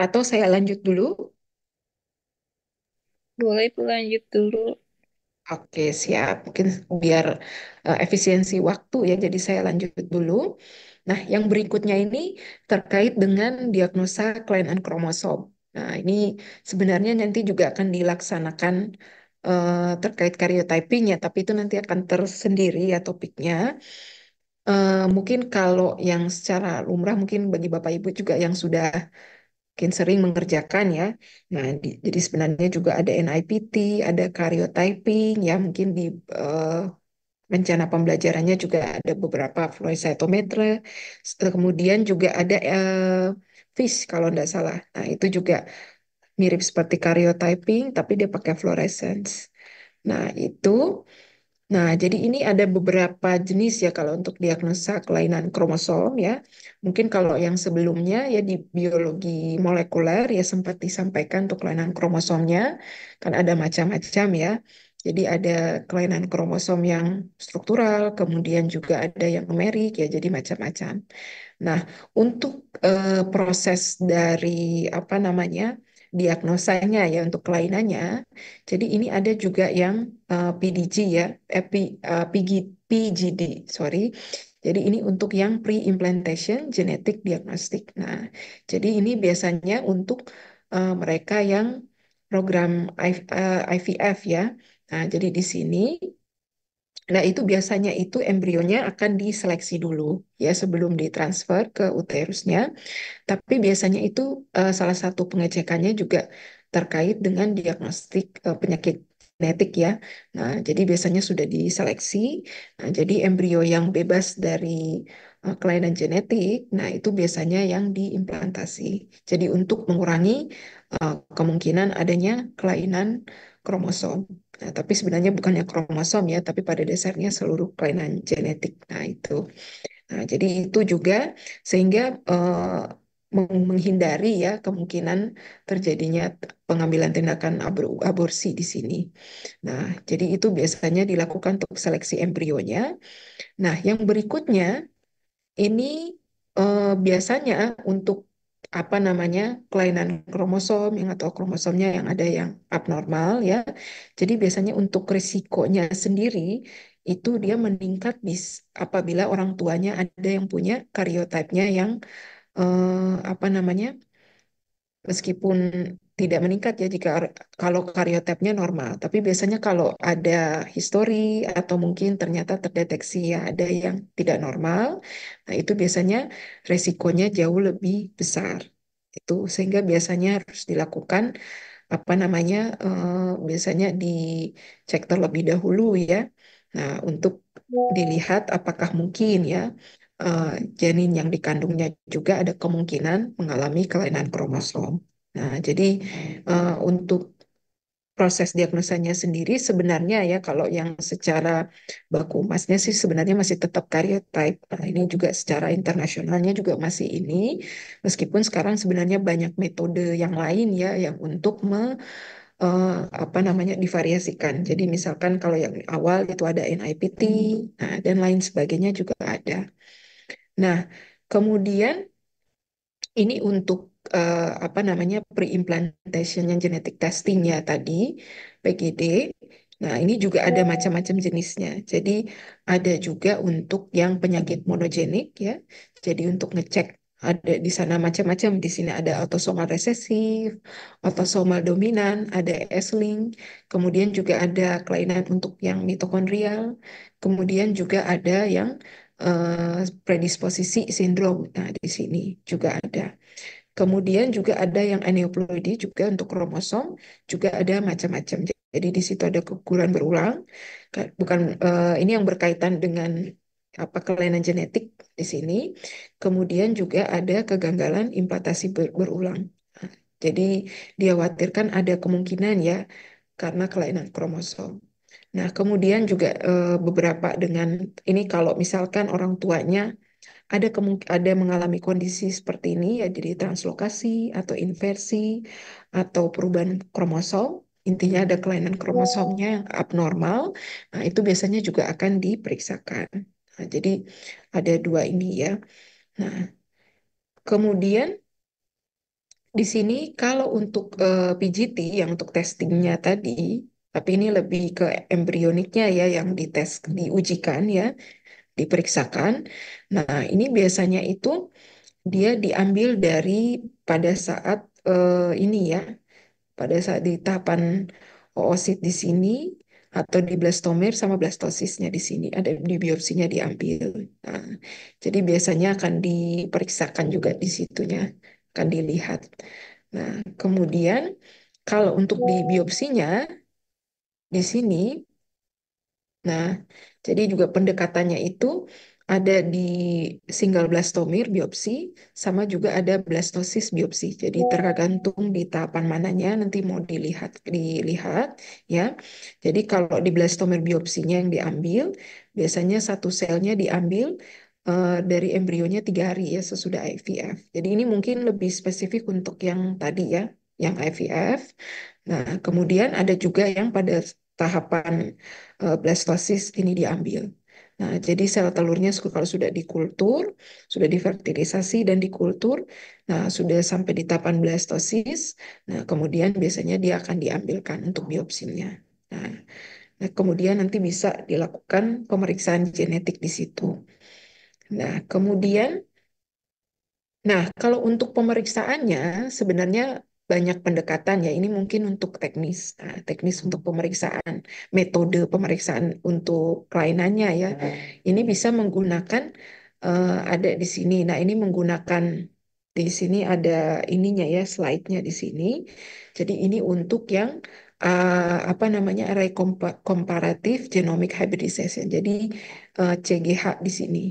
atau saya lanjut dulu? Boleh lanjut dulu. Oke, siap. Mungkin biar efisiensi waktu ya, jadi saya lanjut dulu. Nah, yang berikutnya ini terkait dengan diagnosa kelainan kromosom. Nah, ini sebenarnya nanti juga akan dilaksanakan terkait karyotyping ya, tapi itu nanti akan tersendiri ya topiknya. Mungkin kalau yang secara lumrah, mungkin bagi Bapak Ibu juga yang sudah mungkin sering mengerjakan ya. Nah, jadi sebenarnya juga ada NIPT, ada karyotyping ya, mungkin di eh, rencana pembelajarannya juga ada beberapa flow cytometer, kemudian juga ada FISH kalau tidak salah. Nah, itu juga mirip seperti karyotyping, tapi dia pakai fluorescence. Nah, itu. Nah, jadi ini ada beberapa jenis ya kalau untuk diagnosa kelainan kromosom ya. Mungkin kalau yang sebelumnya ya di biologi molekuler ya sempat disampaikan untuk kelainan kromosomnya kan ada macam-macam ya. Jadi ada kelainan kromosom yang struktural, kemudian juga ada yang numerik ya, jadi macam-macam. Nah, untuk proses dari apa namanya diagnosanya ya untuk kelainannya, jadi ini ada juga yang PDG ya, PGD, sorry. Jadi ini untuk yang pre-implantation genetic diagnostic. Nah, jadi ini biasanya untuk mereka yang program IVF ya. Nah, jadi di sini nah, itu biasanya itu embrionya akan diseleksi dulu ya sebelum ditransfer ke uterusnya. Tapi biasanya itu salah satu pengecekannya juga terkait dengan diagnostik penyakit genetik ya. Nah, jadi biasanya sudah diseleksi. Nah, jadi embrio yang bebas dari kelainan genetik, nah itu biasanya yang diimplantasi. Jadi untuk mengurangi kemungkinan adanya kelainan kromosom. Nah, tapi sebenarnya bukannya kromosom ya, tapi pada dasarnya seluruh kelainan genetik. Nah, itu. Nah, jadi itu juga sehingga menghindari ya kemungkinan terjadinya pengambilan tindakan aborsi di sini. Nah, jadi itu biasanya dilakukan untuk seleksi embrionya. Nah, yang berikutnya ini biasanya untuk apa namanya kelainan kromosom yang atau kromosomnya yang ada yang abnormal ya. Jadi biasanya untuk risikonya sendiri itu dia meningkat apabila orang tuanya ada yang punya karyotipnya yang apa namanya meskipun tidak meningkat ya jika kalau karyotipnya normal. Tapi biasanya kalau ada histori atau mungkin ternyata terdeteksi ya ada yang tidak normal, nah itu biasanya resikonya jauh lebih besar. Itu sehingga biasanya harus dilakukan apa namanya biasanya dicek terlebih dahulu ya. Nah, untuk dilihat apakah mungkin ya eh, janin yang dikandungnya juga ada kemungkinan mengalami kelainan kromosom. Nah, jadi untuk proses diagnosanya sendiri sebenarnya ya kalau yang secara baku emasnya sih sebenarnya masih tetap karyotype. Nah, ini juga secara internasionalnya juga masih ini meskipun sekarang sebenarnya banyak metode yang lain ya yang untuk eh, apa namanya divariasikan. Jadi misalkan kalau yang awal itu ada NIPT, nah, dan lain sebagainya juga ada. Nah, kemudian ini untuk apa namanya pre-implantation yang genetic testing ya tadi PGD. Nah, ini juga ada macam-macam jenisnya. Jadi ada juga untuk yang penyakit monogenik ya. Jadi untuk ngecek ada di sana macam-macam. Di sini ada autosomal resesif, autosomal dominan, ada S-link, kemudian juga ada kelainan untuk yang mitokondrial, kemudian juga ada yang predisposisi sindrom. Nah, di sini juga ada. Kemudian juga ada yang aneuploidi juga untuk kromosom, juga ada macam-macam. Jadi di situ ada keguguran berulang, bukan ini yang berkaitan dengan apa kelainan genetik di sini. Kemudian juga ada kegagalan implantasi berulang. Nah, jadi dikhawatirkan ada kemungkinan ya karena kelainan kromosom. Nah, kemudian juga beberapa dengan ini kalau misalkan orang tuanya ada mengalami kondisi seperti ini ya, jadi translokasi atau inversi atau perubahan kromosom. Intinya ada kelainan kromosomnya yang abnormal. Nah, itu biasanya juga akan diperiksakan. Nah, jadi ada dua ini ya. Nah, kemudian di sini kalau untuk PGT yang untuk testingnya tadi, tapi ini lebih ke embrioniknya ya yang dites, diujikan ya, diperiksakan. Nah, ini biasanya itu dia diambil dari pada saat ini ya, pada saat di tahapan oosit di sini atau di blastomer sama blastosisnya di sini ada di biopsinya diambil. Nah, jadi biasanya akan diperiksakan juga di situnya, akan dilihat. Nah, kemudian kalau untuk di biopsinya di sini, nah, jadi juga pendekatannya itu ada di single blastomir biopsi, sama juga ada blastosis biopsi. Jadi tergantung di tahapan mananya nanti mau dilihat ya. Jadi kalau di blastomir biopsinya yang diambil, biasanya satu selnya diambil dari embrionya 3 hari ya sesudah IVF. Jadi ini mungkin lebih spesifik untuk yang tadi ya, yang IVF. Nah, kemudian ada juga yang pada tahapan blastosis ini diambil. Nah, jadi sel telurnya kalau sudah dikultur, sudah difertilisasi dan dikultur, nah sudah sampai di tahapan blastosis, nah kemudian biasanya dia akan diambilkan untuk biopsinya. Nah, kemudian nanti bisa dilakukan pemeriksaan genetik di situ. Nah, kemudian kalau untuk pemeriksaannya sebenarnya banyak pendekatan ya. Ini mungkin untuk teknis. Nah, teknis untuk pemeriksaan, metode pemeriksaan untuk kelainannya ya. Ini bisa menggunakan ada di sini. Nah, ini menggunakan di sini ada ininya ya, slide-nya di sini. Jadi ini untuk yang apa namanya array comparative genomic hybridization. Jadi CGH di sini.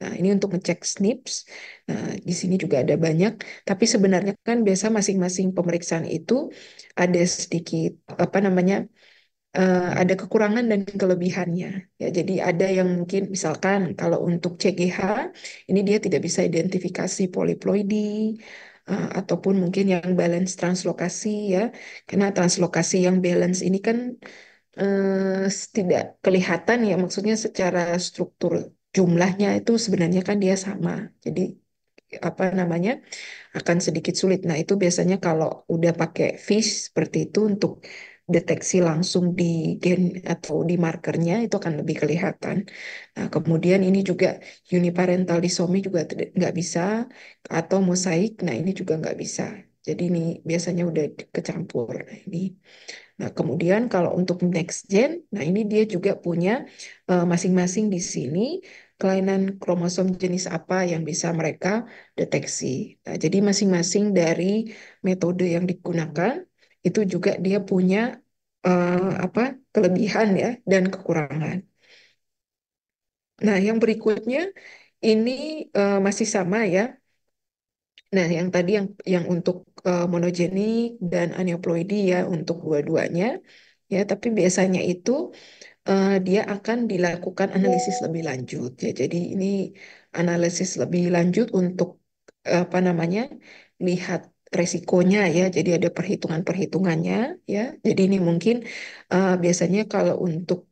Nah, ini untuk ngecek SNPs. Nah, di sini juga ada banyak. Tapi sebenarnya kan biasa masing-masing pemeriksaan itu ada sedikit apa namanya ada kekurangan dan kelebihannya. Ya, jadi ada yang mungkin misalkan kalau untuk CGH ini dia tidak bisa identifikasi poliploidi ataupun mungkin yang balance translokasi ya. Karena translokasi yang balance ini kan tidak kelihatan ya, maksudnya secara struktur jumlahnya itu sebenarnya kan dia sama. Jadi apa namanya akan sedikit sulit. Nah, itu biasanya kalau udah pakai fish seperti itu untuk deteksi langsung di gen atau di markernya itu akan lebih kelihatan. Nah, kemudian ini juga uniparental disomy juga nggak bisa atau mosaik. Nah, ini juga nggak bisa. Jadi ini biasanya udah kecampur. Nah, ini. Nah, kemudian kalau untuk next gen, nah ini dia juga punya masing-masing di sini kelainan kromosom jenis apa yang bisa mereka deteksi. Nah, jadi masing-masing dari metode yang digunakan itu juga dia punya apa kelebihan ya dan kekurangan. Nah, yang berikutnya ini masih sama ya. Nah, yang tadi yang untuk monogenik dan aneuploidi ya untuk dua-duanya ya, tapi biasanya itu dia akan dilakukan analisis lebih lanjut ya. Jadi ini analisis lebih lanjut untuk apa namanya lihat resikonya ya. Jadi ada perhitungan-perhitungannya ya. Jadi ini mungkin biasanya kalau untuk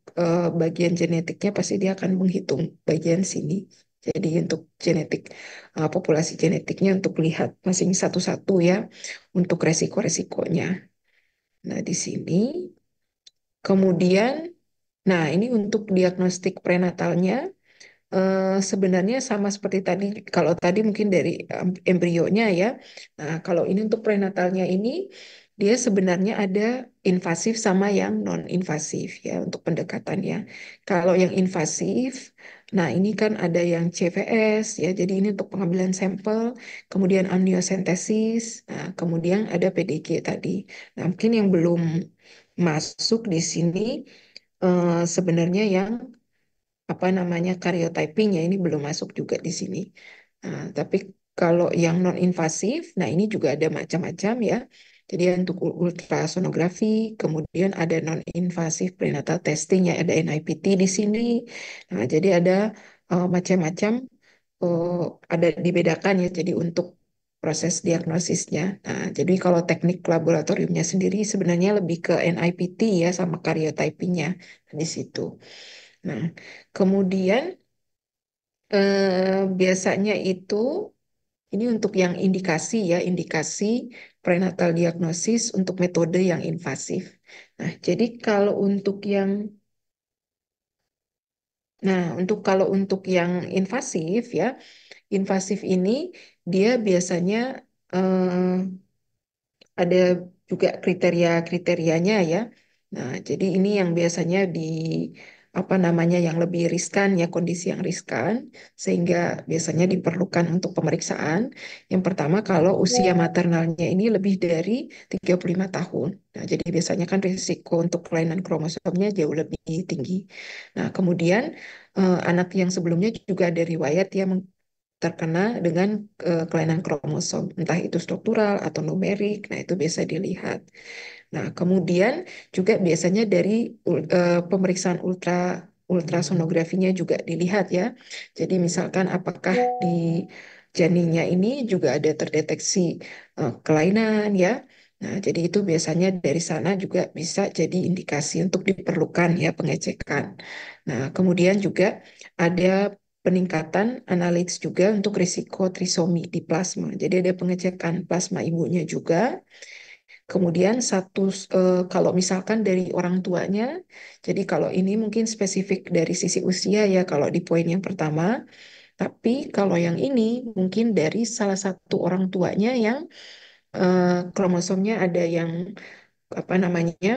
bagian genetiknya pasti dia akan menghitung bagian sini. Jadi untuk genetik populasi genetiknya untuk lihat masing satu-satu ya untuk resiko-resikonya. Nah, di sini kemudian nah, ini untuk diagnostik prenatalnya sebenarnya sama seperti tadi. Kalau tadi mungkin dari embrionya ya. Nah, kalau ini untuk prenatalnya ini dia sebenarnya ada invasif sama yang non-invasif ya untuk pendekatannya. Kalau yang invasif, nah ini kan ada yang CVS ya. Jadi ini untuk pengambilan sampel, kemudian amniocentesis, nah, kemudian ada PDG tadi. Nah, mungkin yang belum masuk di sini sebenarnya yang apa namanya karyotyping ya ini belum masuk juga di sini. Nah, tapi kalau yang non invasif, nah ini juga ada macam-macam ya. Jadi untuk ultrasonografi, kemudian ada non invasif prenatal testing ya ada NIPT di sini. Nah, jadi ada macam-macam eh, ada dibedakan ya. Jadi untuk proses diagnosisnya. Nah, jadi kalau teknik laboratoriumnya sendiri sebenarnya lebih ke NIPT ya sama karyotypingnya di situ. Nah, kemudian biasanya itu ini untuk yang indikasi ya, indikasi prenatal diagnosis untuk metode yang invasif. Nah, jadi kalau untuk yang kalau untuk yang invasif ya, invasif ini dia biasanya eh, ada juga kriteria-kriterianya ya. Nah, jadi ini yang biasanya di apa namanya yang lebih riskan ya, kondisi yang riskan sehingga biasanya diperlukan untuk pemeriksaan. Yang pertama kalau usia maternalnya ini lebih dari 35 tahun. Nah, jadi biasanya kan risiko untuk kelainan kromosomnya jauh lebih tinggi. Nah, kemudian anak yang sebelumnya juga ada riwayat ya terkena dengan kelainan kromosom, entah itu struktural atau numerik. Nah, itu biasa dilihat. Nah, kemudian juga biasanya dari pemeriksaan ultrasonografinya juga dilihat ya. Jadi misalkan apakah di janinnya ini juga ada terdeteksi kelainan ya. Nah, jadi itu biasanya dari sana juga bisa jadi indikasi untuk diperlukan ya pengecekan. Nah, kemudian juga ada peningkatan analisis juga untuk risiko trisomi di plasma. Jadi ada pengecekan plasma ibunya juga. Kemudian kalau misalkan dari orang tuanya, jadi kalau ini mungkin spesifik dari sisi usia ya kalau di poin yang pertama, tapi kalau yang ini mungkin dari salah satu orang tuanya yang kromosomnya ada yang apa namanya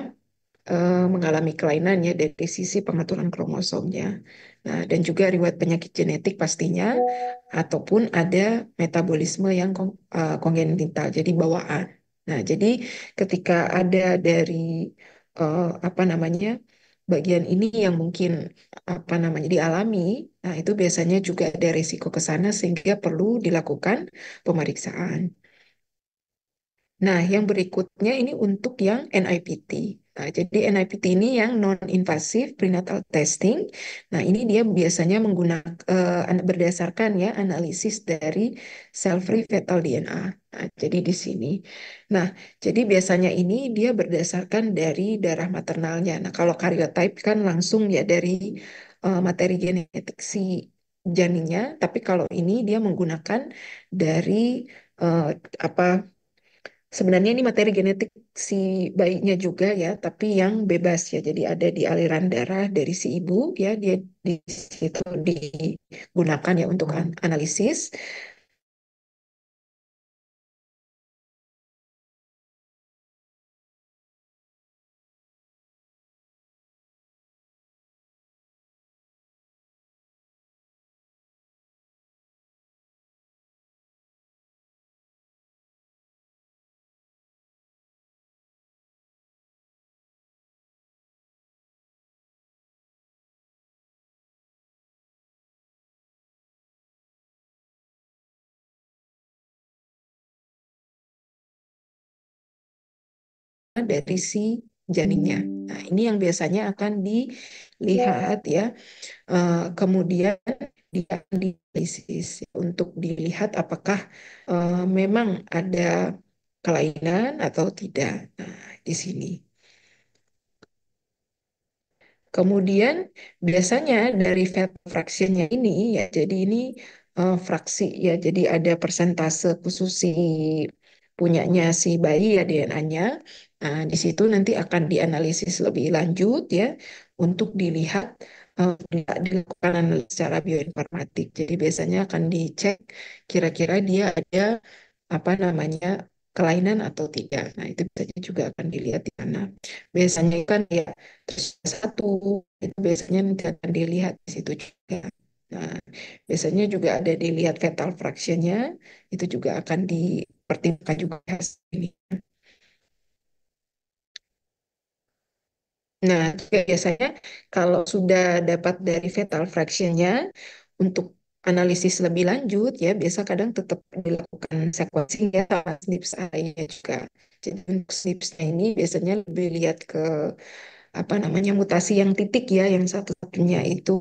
mengalami kelainan ya dari sisi pengaturan kromosomnya. Nah, dan juga riwayat penyakit genetik pastinya, ataupun ada metabolisme yang kongenital, jadi bawaan. Nah, jadi ketika ada dari apa namanya bagian ini yang mungkin apa namanya dialami, nah itu biasanya juga ada risiko ke sana sehingga perlu dilakukan pemeriksaan. Nah, yang berikutnya ini untuk yang NIPT. Nah, jadi NIPT ini yang non-invasive prenatal testing. Nah, ini dia biasanya menggunakan berdasarkan ya analisis dari cell-free fetal DNA. Nah, jadi di sini. Nah, jadi biasanya ini dia berdasarkan dari darah maternalnya. Nah, kalau karyotype kan langsung ya dari materi genetik si janinnya, tapi kalau ini dia menggunakan dari eh, apa sebenarnya ini materi genetik si bayinya juga ya, tapi yang bebas ya. Jadi ada di aliran darah dari si ibu ya, dia di situ digunakan ya untuk analisis. Dari si janinnya. Nah, ini yang biasanya akan dilihat ya. Kemudian dia akan dianalisis untuk dilihat apakah memang ada kelainan atau tidak. Nah, di sini. Kemudian biasanya dari fat fractionnya ini ya, jadi ini fraksi ya, jadi ada persentase khusus si punyanya si bayi ya DNA-nya. Nah, di situ nanti akan dianalisis lebih lanjut ya untuk dilihat dilakukan analisis secara bioinformatik. Jadi biasanya akan dicek kira-kira dia ada apa namanya kelainan atau tidak. Nah, itu biasanya juga akan dilihat di sana. Biasanya kan ya terus satu itu biasanya nanti akan dilihat di situ juga. Nah, biasanya juga ada dilihat fetal fractionnya itu juga akan dipertimbangkan juga hasil ini. Nah, juga biasanya kalau sudah dapat dari fetal fractionnya untuk analisis lebih lanjut ya biasa kadang tetap dilakukan sequencing ya sama SNPs-nya juga. Jadi untuk SNPs-nya ini biasanya lebih lihat ke apa namanya mutasi yang titik ya yang satu-satunya itu.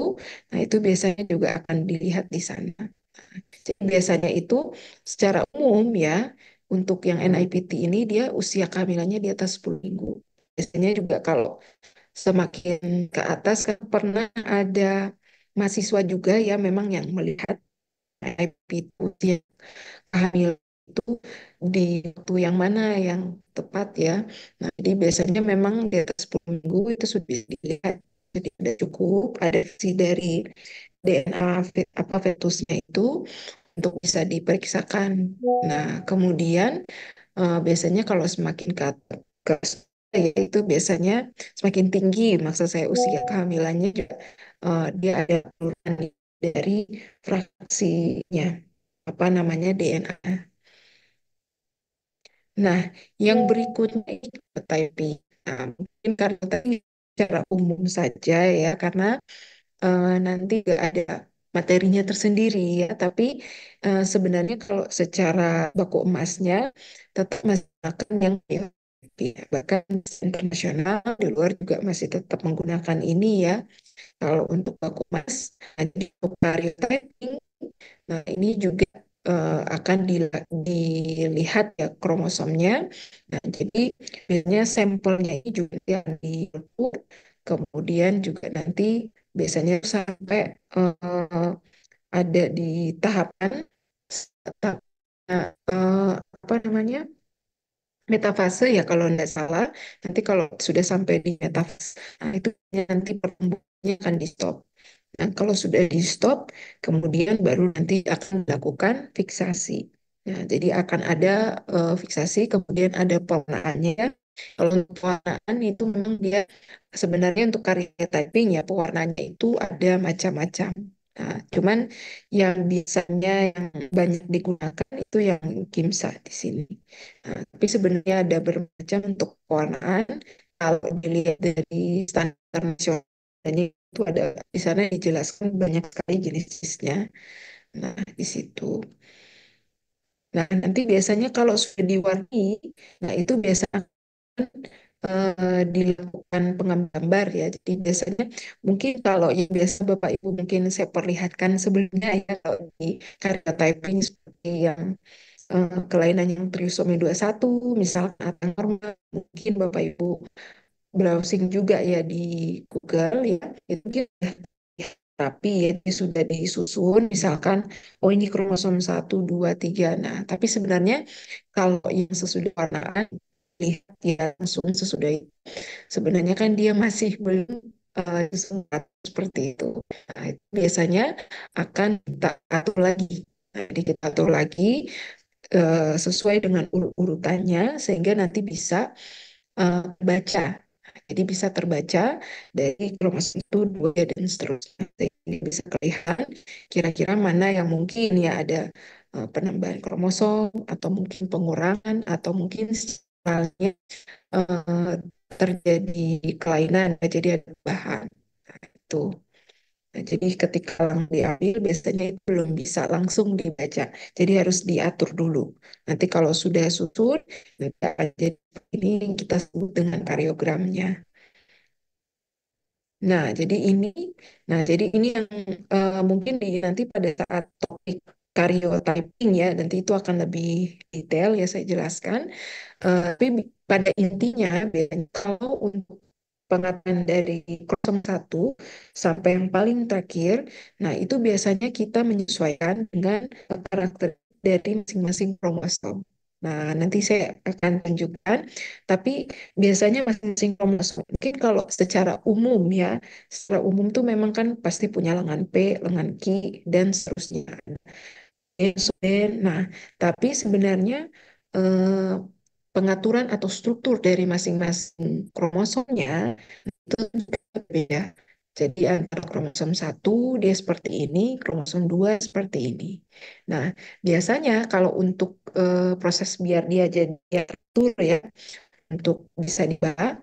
Nah, itu biasanya juga akan dilihat di sana. Jadi biasanya itu secara umum ya, untuk yang NIPT ini dia usia kehamilannya di atas 10 minggu. Biasanya juga kalau semakin ke atas kan pernah ada mahasiswa juga ya memang yang melihat NIPT usia kehamilan itu di waktu yang mana yang tepat ya. Nah, jadi biasanya memang di atas 10 minggu itu sudah bisa dilihat. Jadi ada cukup, ada si dari DNA apa fetusnya itu untuk bisa diperiksakan. Nah, kemudian biasanya kalau semakin ke ya itu biasanya semakin tinggi, maksud saya usia kehamilannya juga dia ada penurunan dari fraksinya apa namanya DNA. Nah, yang berikutnya itu typing. Nah, mungkin karena tadi secara umum saja ya, karena nanti gak ada materinya tersendiri ya, tapi sebenarnya kalau secara baku emasnya tetap masih akan yang PLP, ya. Bahkan internasional di luar juga masih tetap menggunakan ini ya. Kalau untuk baku emas, nah, jadi untuk karyotyping, nah ini juga akan dilihat ya kromosomnya. Nah, jadi biasanya sampelnya ini juga yang dibentuk, kemudian juga nanti biasanya sampai eh, ada di tahapan tahap, apa namanya metafase ya kalau tidak salah. Nanti kalau sudah sampai di metafase, nah itu nanti pertumbuhannya akan di stop. Nah, kalau sudah di stop, kemudian baru nanti akan dilakukan fiksasi. Nah, jadi akan ada fiksasi, kemudian ada pewarnaannya. Kalau untuk pewarnaan itu memang dia sebenarnya untuk karya typing ya pewarnanya itu ada macam-macam. Nah, cuman yang biasanya yang banyak digunakan itu yang kimsa di sini. Nah, tapi sebenarnya ada bermacam untuk pewarnaan. Kalau dilihat dari standar nasional dan itu ada di sana dijelaskan banyak sekali jenis-jenisnya. Nah, di situ. Nah, nanti biasanya kalau sudah diwarnai, nah itu biasanya dilakukan penggambar ya. Jadi biasanya mungkin kalau yang biasa Bapak Ibu mungkin saya perlihatkan sebelumnya ya kalau di karya typing seperti yang kelainan yang trisomi 21 misalkan atau normal, mungkin Bapak Ibu browsing juga ya di Google ya itu mungkin tapi ya ini sudah disusun misalkan oh ini kromosom 1, 2, 3. Nah tapi sebenarnya kalau yang sesudah warnaan lihat ya langsung sesudah itu sebenarnya kan dia masih belum disunat seperti itu. Nah, itu biasanya akan kita atur lagi. Nah, jadi kita atur lagi sesuai dengan urutannya sehingga nanti bisa baca. Jadi bisa terbaca dari kromosom itu dua dan seterusnya. Jadi bisa kelihatan kira-kira mana yang mungkin ya ada penambahan kromosom atau mungkin pengurangan atau mungkin halnya eh, terjadi kelainan, jadi ada perubahan. Nah, itu. Nah, jadi ketika langsung diambil biasanya itu belum bisa langsung dibaca. Jadi harus diatur dulu. Nanti kalau sudah susun, nanti akan jadi ini yang kita sebut dengan karyogramnya. Nah, jadi ini yang mungkin nanti pada saat topik karyotyping ya, nanti itu akan lebih detail ya saya jelaskan. Tapi pada intinya, biasanya kalau untuk pengamatan dari kromosom 1 sampai yang paling terakhir, nah itu biasanya kita menyesuaikan dengan karakter dari masing-masing kromosom. Nah, nanti saya akan tunjukkan, tapi biasanya masing-masing kromosom, mungkin kalau secara umum ya, secara umum tuh memang kan pasti punya lengan P, lengan Q, dan seterusnya. Nah, tapi sebenarnya eh, pengaturan atau struktur dari masing-masing kromosomnya itu juga berbeda. Jadi antara kromosom 1 dia seperti ini, kromosom 2 seperti ini. Nah, biasanya kalau untuk proses biar dia jadi teratur ya, untuk bisa dibahas,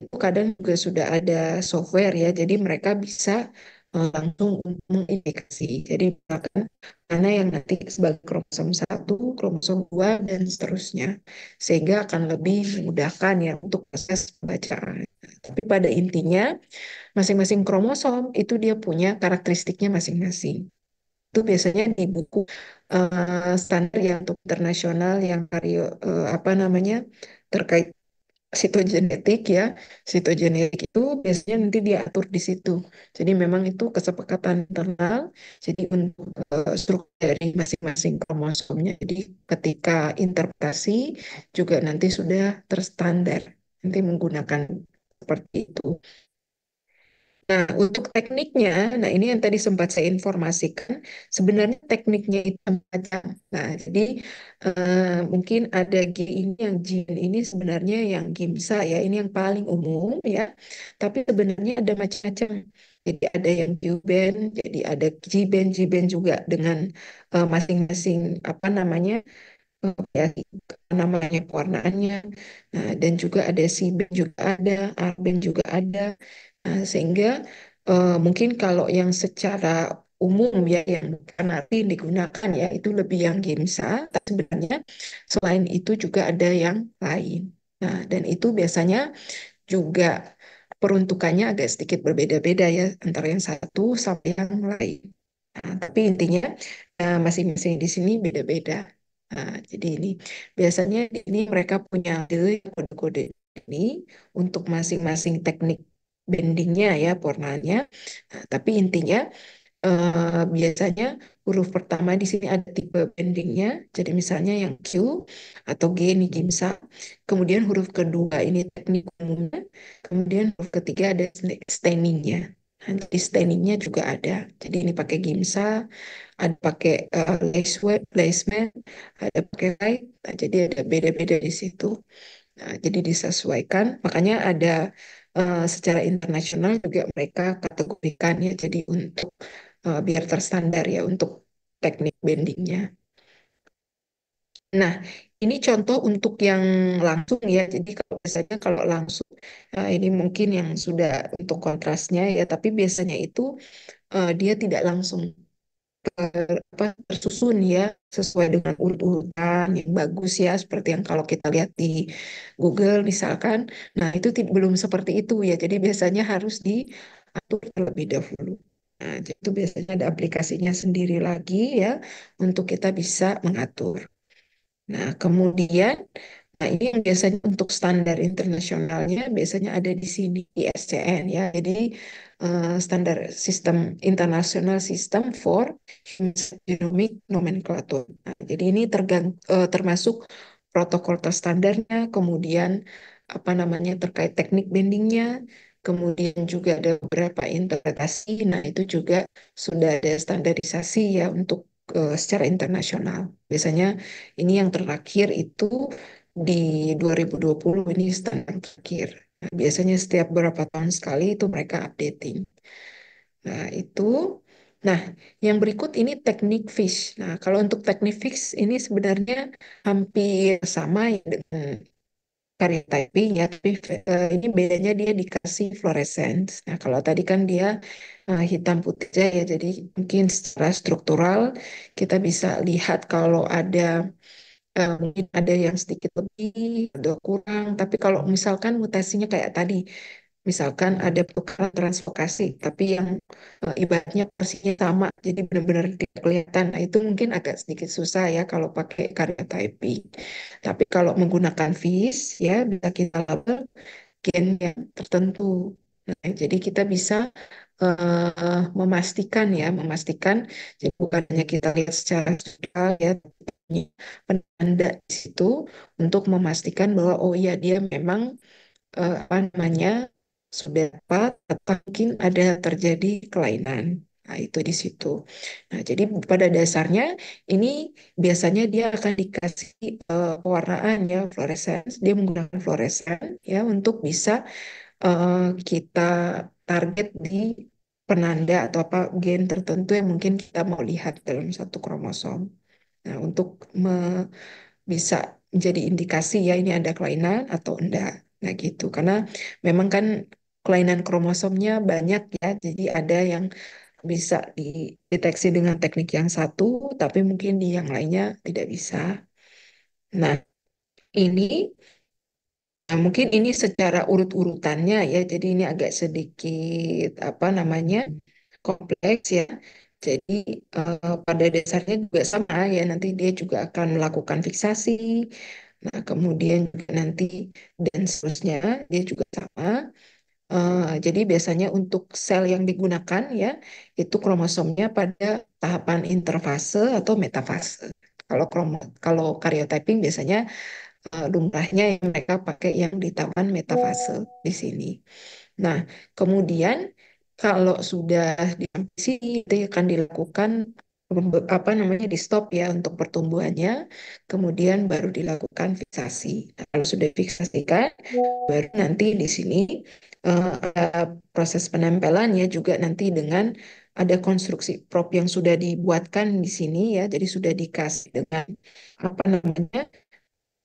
itu kadang juga sudah ada software ya, jadi mereka bisa langsung mengindikasi. Jadi misalkan mana yang nanti sebagai kromosom 1, kromosom 2, dan seterusnya. Sehingga akan lebih memudahkan ya untuk proses pembacaan. Tapi pada intinya, masing-masing kromosom itu dia punya karakteristiknya masing-masing. itu biasanya di buku standar yang untuk internasional yang apa namanya terkait sitogenetik ya. Sitogenetik itu biasanya nanti diatur di situ. Jadi memang itu kesepakatan internal. Jadi untuk struktur dari masing-masing kromosomnya. Jadi ketika interpretasi juga nanti sudah terstandar. Nanti menggunakan seperti itu. Nah, untuk tekniknya, nah ini yang tadi sempat saya informasikan, sebenarnya tekniknya itu macam. Nah, jadi mungkin ada ini yang gene ini sebenarnya yang GIMSA ya, ini yang paling umum ya. Tapi sebenarnya ada macam-macam. Jadi ada yang Q-band, jadi ada G-band, G-band juga dengan masing-masing apa namanya ya namanya pewarnaannya. Nah, dan juga ada C-band juga ada, R-band juga ada. Nah, sehingga mungkin kalau yang secara umum ya yang nanti digunakan ya itu lebih yang GIMSA, tapi sebenarnya selain itu juga ada yang lain. Nah, dan itu biasanya juga peruntukannya agak sedikit berbeda-beda ya antara yang satu sama yang lain. Nah, tapi intinya masing-masing di sini beda-beda. Nah, jadi ini biasanya di sini mereka punya kode-kode ini untuk masing-masing teknik bendingnya ya, warnanya. Nah, tapi intinya biasanya huruf pertama di sini ada tipe bendingnya. Jadi misalnya yang Q atau G ini GIMSA. Kemudian huruf kedua ini teknik umumnya. Kemudian huruf ketiga ada stainingnya. Nah, jadi stainingnya juga ada. Jadi ini pakai GIMSA, ada pakai placement, ada pakai light. Nah, jadi ada beda-beda di situ. Nah, jadi disesuaikan. Makanya ada secara internasional juga mereka kategorikan ya. Jadi untuk biar terstandar ya untuk teknik bendingnya. Nah, ini contoh untuk yang langsung ya. Jadi kalau biasanya kalau langsung ini mungkin yang sudah untuk kontrasnya ya, tapi biasanya itu dia tidak langsung apa tersusun ya sesuai dengan urut-urutan yang bagus ya seperti yang kalau kita lihat di Google misalkan. Nah, itu belum seperti itu ya. Jadi biasanya harus diatur terlebih dahulu. Nah, jadi itu biasanya ada aplikasinya sendiri lagi ya untuk kita bisa mengatur. Nah, kemudian nah ini yang biasanya untuk standar internasionalnya biasanya ada di sini di SCN ya. Jadi standar sistem internasional sistem for Human Genomic Nomenclature. Nah, jadi ini termasuk protokol terstandarnya, kemudian apa namanya terkait teknik bendingnya, kemudian juga ada beberapa interpretasi. Nah, itu juga sudah ada standarisasi ya untuk secara internasional. Biasanya ini yang terakhir itu di 2020 ini standar terakhir. Nah, biasanya setiap berapa tahun sekali itu mereka updating. Nah, itu. Nah, yang berikut ini teknik fish. Nah, kalau untuk teknik fish ini sebenarnya hampir sama ya dengan karyotyping ya, tapi ini bedanya dia dikasih fluorescence. Nah, kalau tadi kan dia hitam putih aja ya, jadi mungkin secara struktural kita bisa lihat kalau ada mungkin ada yang sedikit lebih, ada kurang. Tapi kalau misalkan mutasinya kayak tadi, misalkan ada pertukaran translokasi, tapi yang ibaratnya porsinya sama, jadi benar-benar tidak kelihatan. Nah, itu mungkin agak sedikit susah ya kalau pakai karyotyping. Tapi kalau menggunakan FISH, ya bisa kita label gen yang tertentu. Nah, jadi kita bisa memastikan, jadi bukan hanya kita lihat secara visual ya, tapi penanda di situ untuk memastikan bahwa oh iya dia memang apa namanya sudah dapat atau mungkin ada terjadi kelainan. Nah, itu di situ. Nah, jadi pada dasarnya ini biasanya dia akan dikasih pewarnaan ya, fluorescence. Dia menggunakan fluorescence ya untuk bisa eh, kita target di penanda atau apa gen tertentu yang mungkin kita mau lihat dalam satu kromosom. Nah, untuk bisa menjadi indikasi ya ini ada kelainan atau enggak. Nah gitu, karena memang kan kelainan kromosomnya banyak ya, jadi ada yang bisa dideteksi dengan teknik yang satu, tapi mungkin di yang lainnya tidak bisa. Nah ini mungkin ini secara urut-urutannya ya, jadi ini agak sedikit apa namanya kompleks ya. Jadi pada dasarnya juga sama ya, nanti dia juga akan melakukan fiksasi. Nah, kemudian juga nanti dan seterusnya dia juga sama. Jadi biasanya untuk sel yang digunakan ya itu kromosomnya pada tahapan interfase atau metafase. Kalau karyotyping biasanya lumrahnya yang mereka pakai yang di tahapan metafase di sini. Nah, kemudian kalau sudah sampai sini itu akan dilakukan apa namanya di stop ya untuk pertumbuhannya, kemudian baru dilakukan fiksasi. Nah, kalau sudah difiksasikan, baru nanti di sini ada proses penempelannya juga nanti dengan ada konstruksi prop yang sudah dibuatkan di sini ya, jadi sudah dikasih dengan apa namanya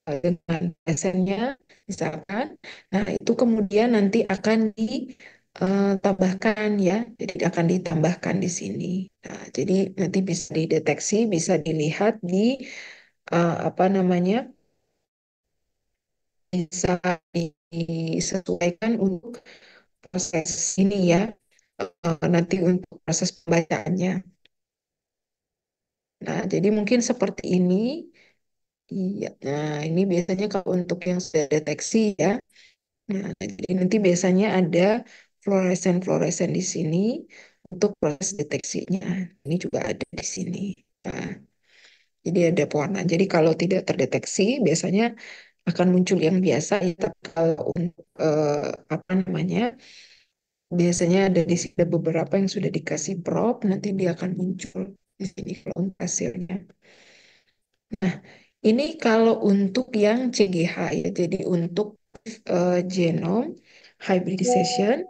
dengan desainnya misalkan. Nah, itu kemudian nanti akan ditambahkan ya. Jadi akan ditambahkan di sini. Nah, jadi nanti bisa dideteksi, bisa dilihat di apa namanya? Bisa disesuaikan untuk proses ini ya. Nanti untuk proses pembacaannya. Nah, jadi mungkin seperti ini. Iya. Nah, ini biasanya kalau untuk yang sudah deteksi ya. Nah, jadi nanti biasanya ada fluoresen-fluoresen di sini untuk proses deteksinya. Ini juga ada di sini. Nah, jadi ada pewarnaan. Jadi kalau tidak terdeteksi, biasanya akan muncul yang biasa. Ya, tapi kalau untuk apa namanya, biasanya ada di sini ada beberapa yang sudah dikasih prop, nanti dia akan muncul di sini kalau untuk hasilnya. Nah, ini kalau untuk yang CGH ya, jadi untuk genome hybridization.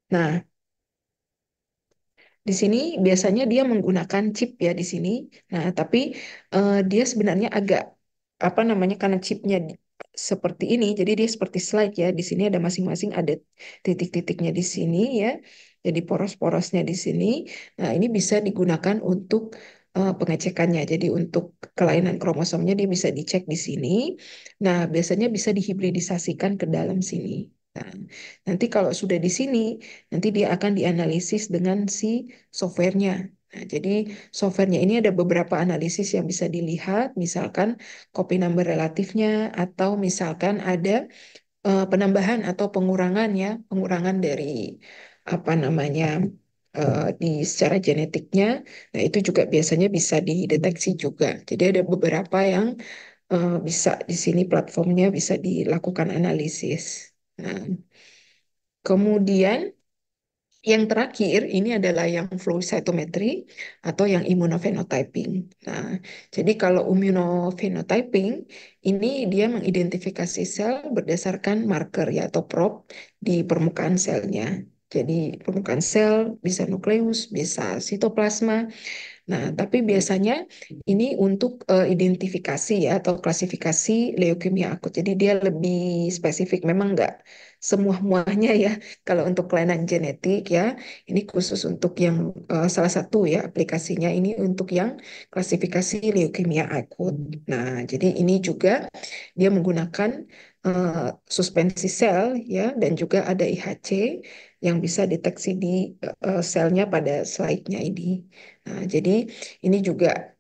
Nah, di sini biasanya dia menggunakan chip ya di sini. Nah, tapi dia sebenarnya agak apa namanya karena chipnya seperti ini, jadi dia seperti slide ya. Di sini ada masing-masing ada titik-titiknya di sini ya. Jadi poros-porosnya di sini. Nah, ini bisa digunakan untuk pengecekannya. Jadi untuk kelainan kromosomnya dia bisa dicek di sini. Nah, biasanya bisa dihibridisasikan ke dalam sini. Nah, nanti kalau sudah di sini, nanti dia akan dianalisis dengan si softwarenya. Nah, jadi softwarenya ini ada beberapa analisis yang bisa dilihat, misalkan copy number relatifnya, atau misalkan ada penambahan atau pengurangan ya, pengurangan dari apa namanya di secara genetiknya. Nah, itu juga biasanya bisa dideteksi juga. Jadi ada beberapa yang bisa di sini platformnya bisa dilakukan analisis. Nah, kemudian yang terakhir ini adalah yang flow cytometry atau yang immunophenotyping. Nah, jadi kalau immunophenotyping ini dia mengidentifikasi sel berdasarkan marker ya atau prop di permukaan selnya. Jadi permukaan sel bisa nukleus, bisa sitoplasma. Nah, tapi biasanya ini untuk identifikasi ya atau klasifikasi leukemia akut. Jadi dia lebih spesifik. Memang nggak semua-muanya ya. Kalau untuk kelainan genetik ya, ini khusus untuk yang salah satu ya aplikasinya ini untuk yang klasifikasi leukemia akut. Nah, jadi ini juga dia menggunakan eh, suspensi sel ya dan juga ada IHC yang bisa deteksi di selnya pada slide-nya ini. Nah, jadi ini juga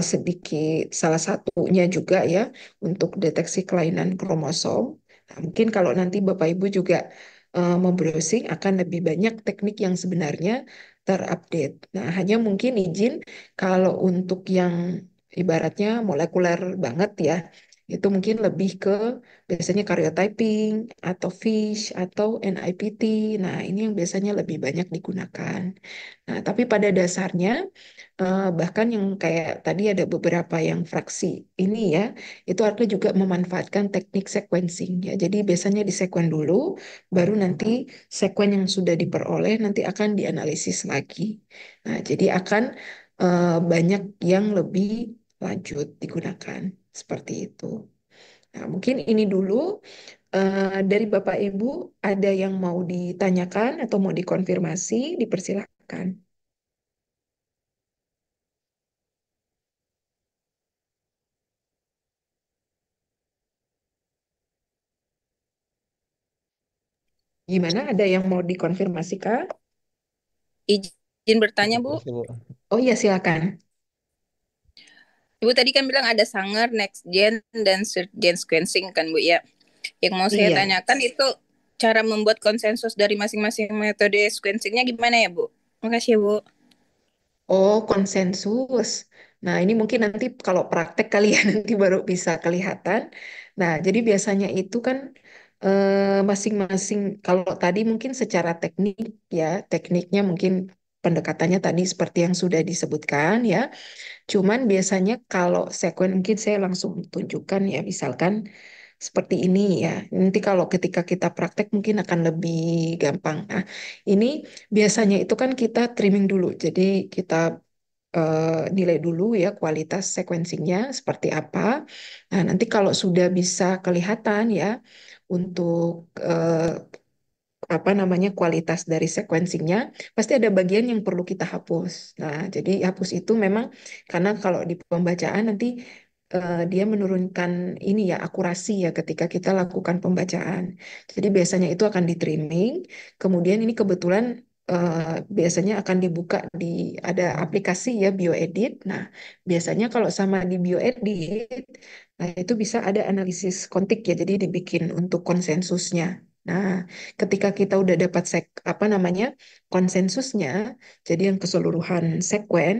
sedikit salah satunya juga ya untuk deteksi kelainan kromosom. Nah, mungkin kalau nanti Bapak Ibu juga membrowsing akan lebih banyak teknik yang sebenarnya terupdate. Nah, hanya mungkin izin kalau untuk yang ibaratnya molekuler banget ya, itu mungkin lebih ke biasanya karyotyping atau FISH atau NIPT. Nah, ini yang biasanya lebih banyak digunakan. Nah, tapi pada dasarnya bahkan yang kayak tadi ada beberapa yang fraksi ini ya, itu artinya juga memanfaatkan teknik sequencing ya. Jadi biasanya disekuen dulu, baru nanti sekuen yang sudah diperoleh nanti akan dianalisis lagi. Nah, jadi akan banyak yang lebih lanjut digunakan seperti itu. Nah, mungkin ini dulu dari Bapak Ibu ada yang mau ditanyakan atau mau dikonfirmasi, dipersilahkan. Gimana? Ada yang mau dikonfirmasi, Kak? Izin. Izin bertanya, Bu. Terus, Bu. Oh iya, silakan. Ibu tadi kan bilang ada Sanger, Next Gen, dan Third Gen sequencing kan, Bu, ya. Yang mau saya Iya. tanyakan itu cara membuat konsensus dari masing-masing metode sequencingnya gimana ya, Bu? Makasih ya, Bu. Oh, konsensus. Nah, ini mungkin nanti kalau praktek kali ya nanti baru bisa kelihatan. Nah, jadi biasanya itu kan masing-masing kalau tadi mungkin secara teknik ya, tekniknya mungkin pendekatannya tadi seperti yang sudah disebutkan ya. Cuman biasanya kalau sekuen mungkin saya langsung tunjukkan ya, misalkan seperti ini ya. Nanti kalau ketika kita praktek mungkin akan lebih gampang. Nah, ini biasanya itu kan kita trimming dulu. Jadi kita nilai dulu ya kualitas sequencingnya seperti apa. Nah, nanti kalau sudah bisa kelihatan ya untuk apa namanya kualitas dari sequencingnya, pasti ada bagian yang perlu kita hapus. Nah, jadi hapus itu memang karena kalau di pembacaan nanti dia menurunkan ini ya akurasi ya ketika kita lakukan pembacaan. Jadi biasanya itu akan di trimming. Kemudian ini kebetulan biasanya akan dibuka di ada aplikasi ya bioedit. Nah, biasanya kalau sama di bioedit, nah itu bisa ada analisis kontik ya. Jadi dibikin untuk konsensusnya. Nah, ketika kita udah dapat apa namanya konsensusnya, jadi yang keseluruhan sekuen,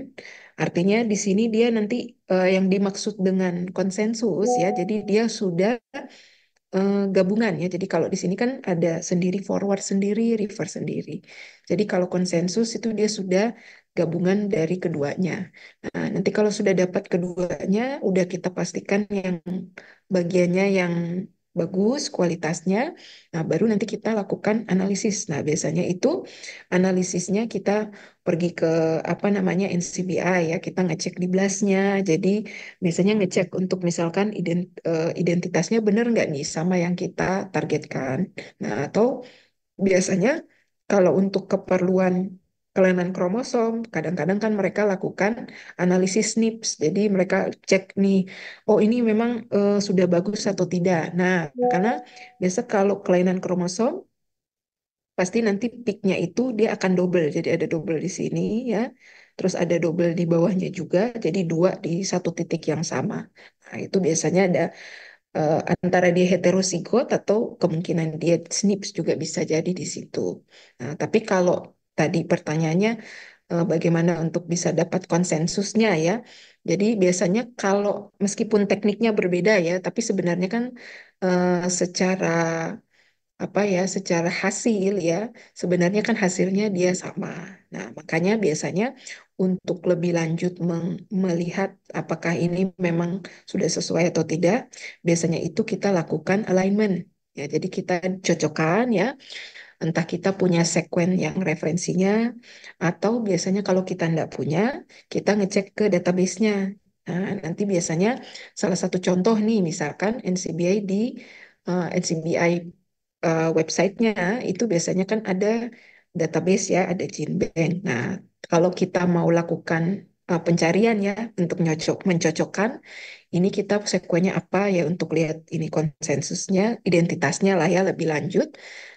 artinya di sini dia nanti yang dimaksud dengan konsensus ya, jadi dia sudah gabungan ya. Jadi kalau di sini kan ada sendiri forward sendiri, reverse sendiri. Jadi kalau konsensus itu dia sudah gabungan dari keduanya. Nah, nanti kalau sudah dapat keduanya, udah kita pastikan yang bagiannya yang bagus kualitasnya. Nah, baru nanti kita lakukan analisis. Nah, biasanya itu analisisnya kita pergi ke apa namanya NCBI ya, kita ngecek di blasnya. Jadi biasanya ngecek untuk misalkan identitasnya benar nggak nih sama yang kita targetkan. Nah, atau biasanya kalau untuk keperluan kelainan kromosom, kadang-kadang kan mereka lakukan analisis SNPs. Jadi mereka cek nih, oh ini memang sudah bagus atau tidak. Nah, karena biasa kalau kelainan kromosom pasti nanti peaknya itu dia akan double. Jadi ada double di sini ya, terus ada double di bawahnya juga. Jadi dua di satu titik yang sama. Nah, itu biasanya ada antara dia heterozigot atau kemungkinan dia SNPs juga bisa jadi di situ. Nah, tapi kalau tadi pertanyaannya bagaimana untuk bisa dapat konsensusnya ya. Jadi biasanya kalau meskipun tekniknya berbeda ya, tapi sebenarnya kan secara apa ya secara hasil ya sebenarnya kan hasilnya dia sama. Nah, makanya biasanya untuk lebih lanjut melihat apakah ini memang sudah sesuai atau tidak, biasanya itu kita lakukan alignment. Ya, jadi kita cocokkan ya, entah kita punya sekuen yang referensinya atau biasanya kalau kita tidak punya, kita ngecek ke database-nya. Nah, nanti biasanya salah satu contoh nih, misalkan NCBI di NCBI websitenya itu biasanya kan ada database ya, ada gene bank. Nah, kalau kita mau lakukan pencarian ya untuk mencocokkan, ini kita sekuennya apa ya untuk lihat ini konsensusnya, identitasnya lah ya lebih lanjut.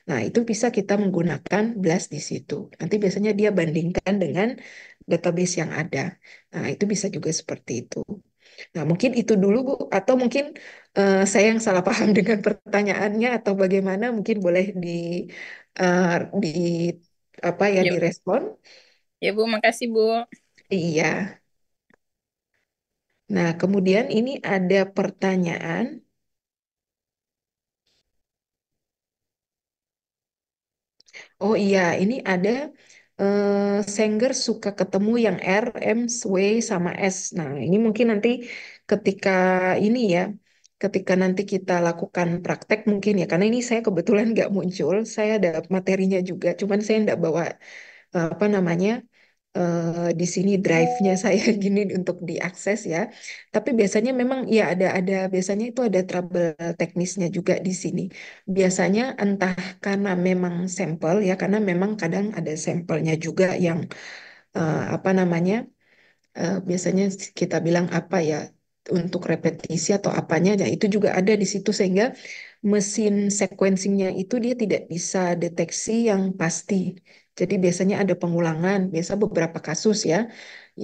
Nah, itu bisa kita menggunakan BLAST di situ. Nanti biasanya dia bandingkan dengan database yang ada. Nah, itu bisa juga seperti itu. Nah, mungkin itu dulu, Bu. Atau mungkin saya yang salah paham dengan pertanyaannya atau bagaimana, mungkin boleh eh, di apa ya Ya, direspon. ya Bu, makasih Bu. Iya. Nah, kemudian ini ada pertanyaan. Oh iya, ini ada Sanger suka ketemu yang R, M, W, sama S. Nah, ini mungkin nanti ketika ini ya, ketika nanti kita lakukan praktek mungkin ya, karena ini saya kebetulan nggak muncul, saya ada materinya juga, cuman saya nggak bawa apa namanya di sini drive-nya saya gini untuk diakses ya. Tapi biasanya memang ya ada biasanya itu ada trouble teknisnya juga di sini. Biasanya entah karena memang sampel ya karena memang kadang ada sampelnya juga yang apa namanya biasanya kita bilang apa ya untuk repetisi atau apanya ya itu juga ada di situ sehingga mesin sequencingnya itu dia tidak bisa deteksi yang pasti. Jadi biasanya ada pengulangan, biasa beberapa kasus ya,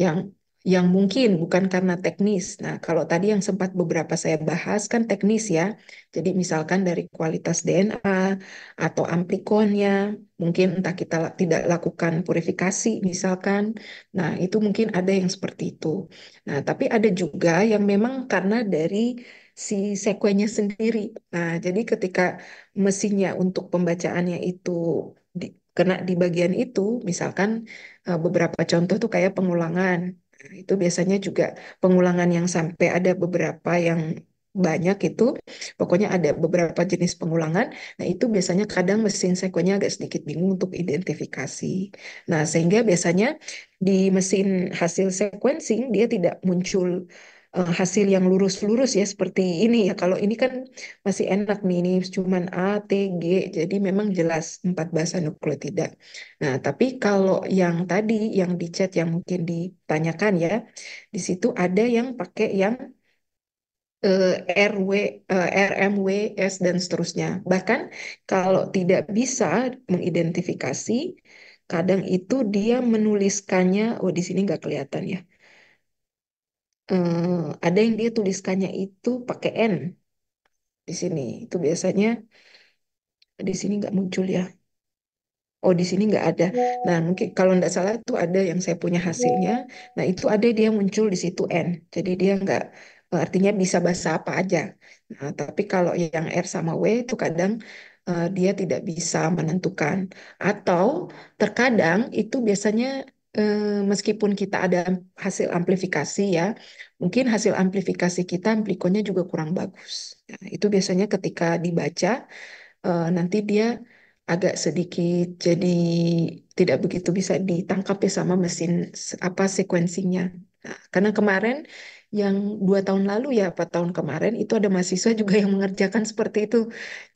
yang yang mungkin bukan karena teknis. Nah, kalau tadi yang sempat beberapa saya bahas kan teknis ya. Jadi misalkan dari kualitas DNA atau amplikonnya, mungkin entah kita tidak lakukan purifikasi misalkan. Nah, itu mungkin ada yang seperti itu. Nah, tapi ada juga yang memang karena dari si sekuennya sendiri. Nah, jadi ketika mesinnya untuk pembacaannya itu kena di bagian itu, misalkan beberapa contoh tuh kayak pengulangan. Nah, itu biasanya juga pengulangan yang sampai ada beberapa yang banyak itu, pokoknya ada beberapa jenis pengulangan. Nah, itu biasanya kadang mesin sekuennya agak sedikit bingung untuk identifikasi. Nah, sehingga biasanya di mesin hasil sequencing dia tidak muncul hasil yang lurus-lurus ya seperti ini ya. Kalau ini kan masih enak nih, ini cuman A, T, G, jadi memang jelas empat basa nukleotida. Nah, tapi kalau yang tadi yang di chat yang mungkin ditanyakan ya, di situ ada yang pakai yang RW, RMW, S dan seterusnya. Bahkan kalau tidak bisa mengidentifikasi, kadang itu dia menuliskannya, oh di sini nggak kelihatan ya. Ada yang dia tuliskannya itu pakai N di sini. Itu biasanya di sini nggak muncul ya. Oh, di sini nggak ada. Nah, mungkin kalau nggak salah itu ada yang saya punya hasilnya. Nah, itu ada dia muncul di situ N. Jadi dia nggak, artinya bisa bahasa apa aja. Nah, tapi kalau yang R sama W itu kadang dia tidak bisa menentukan. Atau terkadang itu biasanya meskipun kita ada hasil amplifikasi ya, mungkin hasil amplifikasi kita amplikonya juga kurang bagus. Nah, itu biasanya ketika dibaca nanti dia agak sedikit jadi tidak begitu bisa ditangkap ya sama mesin apa sequencingnya. Nah, karena kemarin yang 2 tahun lalu ya 4 tahun kemarin itu ada mahasiswa juga yang mengerjakan seperti itu.